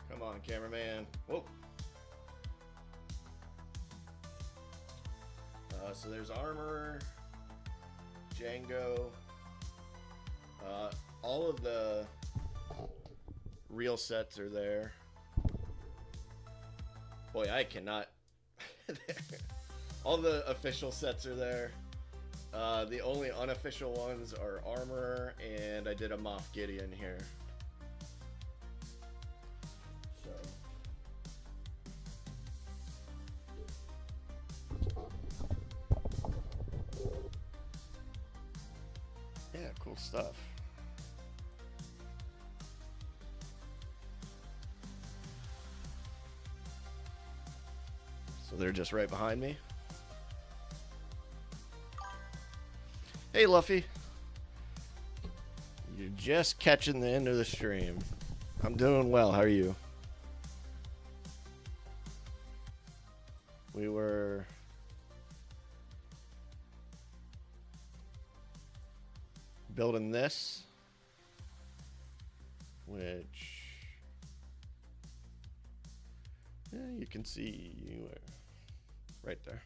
Come on, cameraman. Whoa. So there's armor. Django, all of the real sets are there. Boy, I cannot. All the official sets are there. The only unofficial ones are Armorer, and I did a Moff Gideon here. So. Yeah, cool stuff. So they're just right behind me. Hey, Luffy. You're just catching the end of the stream. I'm doing well. How are you? We were building this, which, yeah, you can see right there.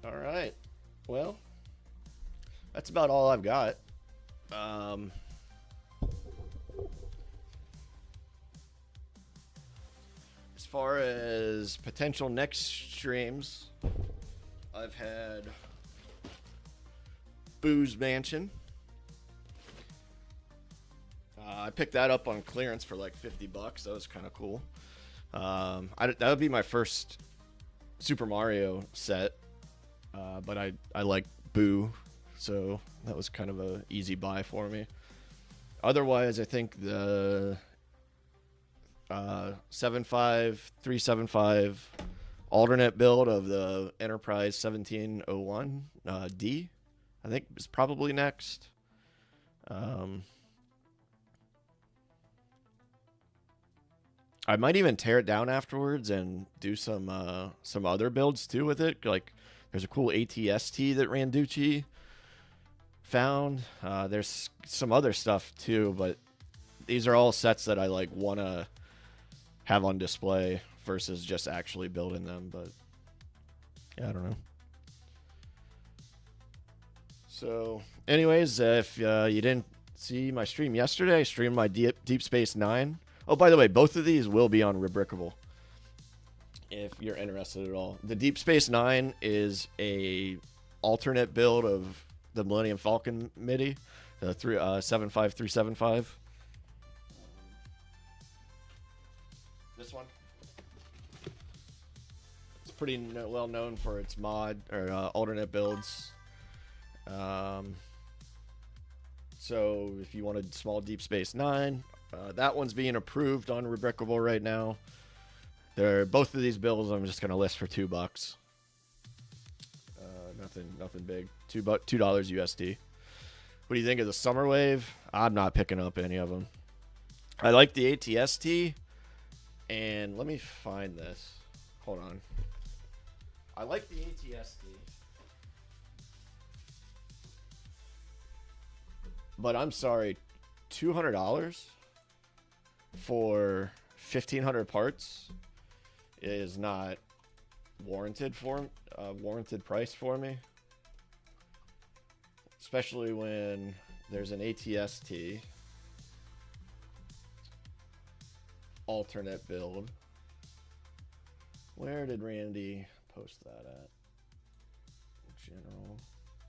All right. Well, that's about all I've got. As far as potential next streams, I've had Boo's Mansion. I picked that up on clearance for like $50. That was kind of cool. That would be my first Super Mario set, but I like Boo, so that was kind of a easy buy for me. Otherwise, I think the 375 alternate build of the Enterprise 1701 D. I think is probably next. I might even tear it down afterwards and do some other builds too with it. Like there's a cool ATST that Randucci found. There's some other stuff too, but these are all sets that I like want to have on display versus just actually building them. But yeah, I don't know. So, anyways, if you didn't see my stream yesterday, I streamed my Deep Space Nine. Oh, by the way, both of these will be on Rebrickable if you're interested at all. The Deep Space Nine is a alternate build of the Millennium Falcon MIDI, the 75375. This one. It's pretty well known for its mod or alternate builds. So if you wanted small Deep Space Nine, that one's being approved on Rebrickable right now. Both of these builds I'm just gonna list for $2. Nothing big. $2 USD. What do you think of the Summer Wave? I'm not picking up any of them. I like the ATST, and let me find this. Hold on. I like the ATST, but I'm sorry, $200 for 1,500 parts is not warranted price for me, especially when there's an ATST alternate build. Where did Randy post that at? General.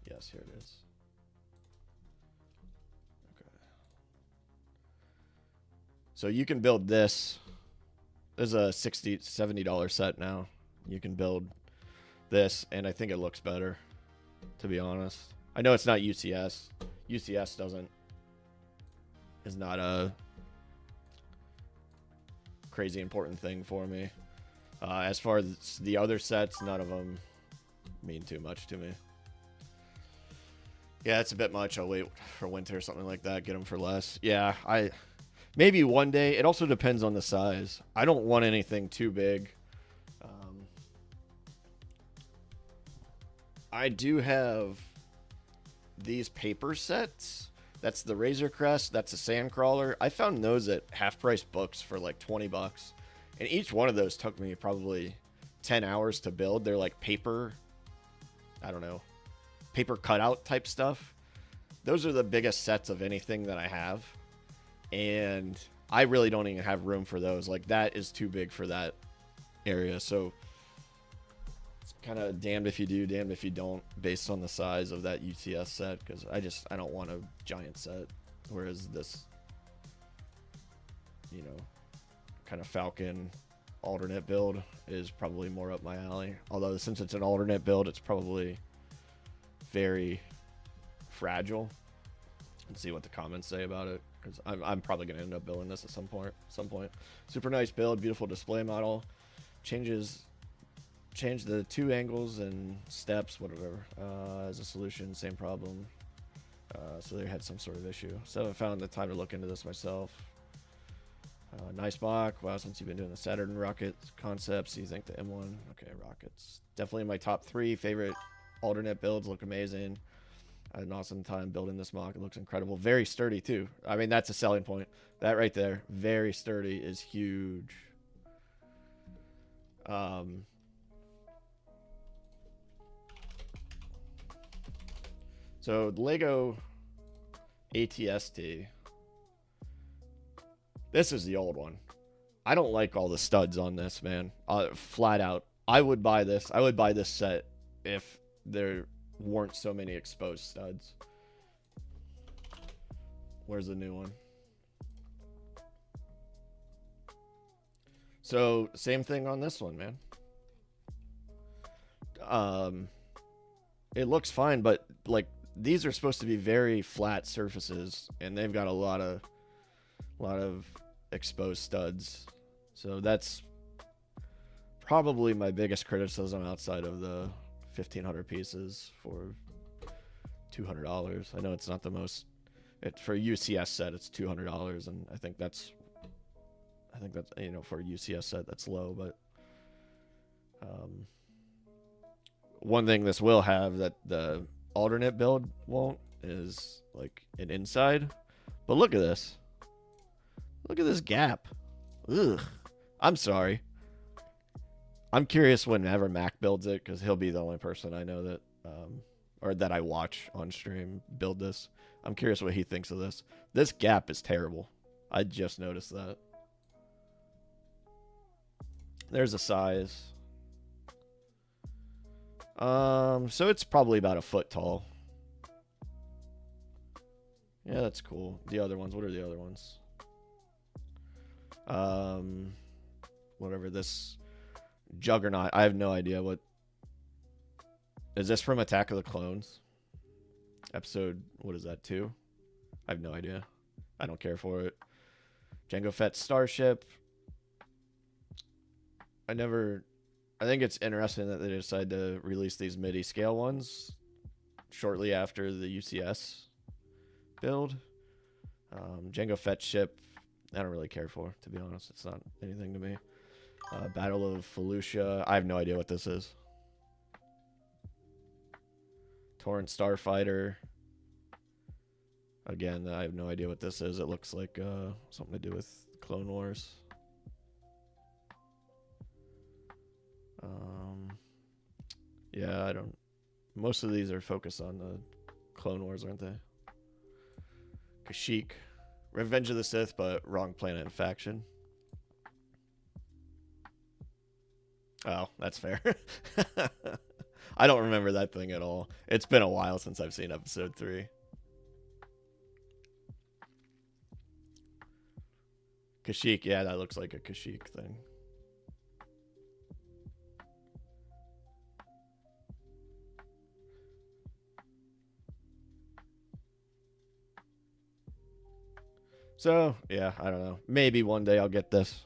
Yes, here it is. So you can build this. There's a $60, $70 set now. You can build this, and I think it looks better, to be honest. I know it's not UCS. UCS is not a crazy important thing for me. As far as the other sets, none of them mean too much to me. Yeah, it's a bit much. I'll wait for winter or something like that. Get them for less. Yeah, maybe one day. It also depends on the size. I don't want anything too big. I do have these paper sets. That's the Razor Crest. That's a Sandcrawler. I found those at half-price books for like $20. And each one of those took me probably 10 hours to build. They're like paper, I don't know, paper cutout type stuff. Those are the biggest sets of anything that I have. And I really don't even have room for those. Like, that is too big for that area. So it's kind of damned if you do, damned if you don't, based on the size of that UCS set. Because I don't want a giant set. Whereas this, you know, kind of Falcon alternate build is probably more up my alley. Although since it's an alternate build, it's probably very fragile. Let's see what the comments say about it, because I'm probably going to end up building this at some point. Super nice build, beautiful display model. Change the 2 angles and steps, whatever. As a solution, same problem. So they had some sort of issue. So I found the time to look into this myself. Nice mock. Wow, since you've been doing the Saturn rocket concepts, you think the M1? Okay, rockets. Definitely in my top 3 favorite alternate builds. Look amazing. I had an awesome time building this mock. It looks incredible. Very sturdy, too. I mean, that's a selling point. That right there, very sturdy, is huge. So, the Lego ATST. This is the old one. I don't like all the studs on this, man. Flat out. I would buy this. I would buy this set if there weren't so many exposed studs. Where's the new one? So, same thing on this one, man. It looks fine, but like these are supposed to be very flat surfaces, and they've got a lot of exposed studs. So that's probably my biggest criticism outside of the 1,500 pieces for $200. I know it's not the most. For a UCS set, it's $200, and I think that's for a UCS set that's low. But one thing this will have that the alternate build won't is like an inside. But look at this. Look at this gap. Ugh. I'm sorry. I'm curious whenever Mac builds it, because he'll be the only person I know that or that I watch on stream build this. I'm curious what he thinks of this. This gap is terrible. I just noticed that. There's a size. So it's probably about a foot tall. Yeah, that's cool. The other ones, what are the other ones? Whatever this Juggernaut. I have no idea what. Is this from Attack of the Clones? Episode, what is that, 2? I have no idea. I don't care for it. Jango Fett's Starship. I think it's interesting that they decided to release these MIDI scale ones shortly after the UCS build. Jango Fett ship, I don't really care for, to be honest. It's not anything to me. Battle of Felucia. I have no idea what this is. Torrent Starfighter. Again, I have no idea what this is. It looks like something to do with Clone Wars. Yeah, I don't. Most of these are focused on the Clone Wars, aren't they? Kashyyyk. Revenge of the Sith, but wrong planet and faction. Oh, that's fair. I don't remember that thing at all. It's been a while since I've seen episode 3. Kashyyyk, yeah, that looks like a Kashyyyk thing. So, yeah, I don't know. Maybe one day I'll get this.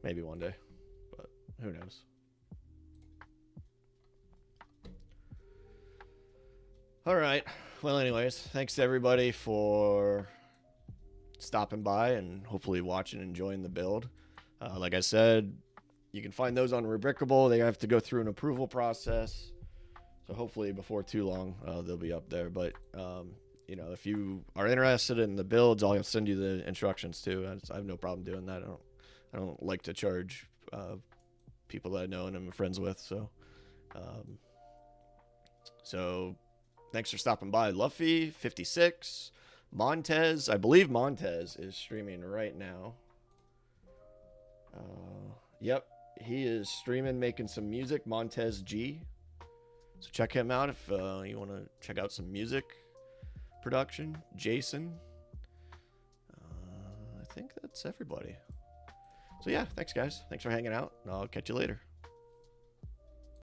Maybe one day. But who knows? All right. Well, anyways, thanks to everybody for stopping by and hopefully watching and enjoying the build. Like I said, you can find those on Rubricable. They have to go through an approval process. So hopefully before too long, they'll be up there. But, you know, if you are interested in the builds, I'll send you the instructions too. I have no problem doing that. I don't like to charge people that I know and I'm friends with. So thanks for stopping by. Luffy56, Montez. I believe Montez is streaming right now. Yep, he is streaming, making some music. Montez G. So check him out if you want to check out some music production. Jason. I think that's everybody. So yeah, thanks guys. Thanks for hanging out. I'll catch you later.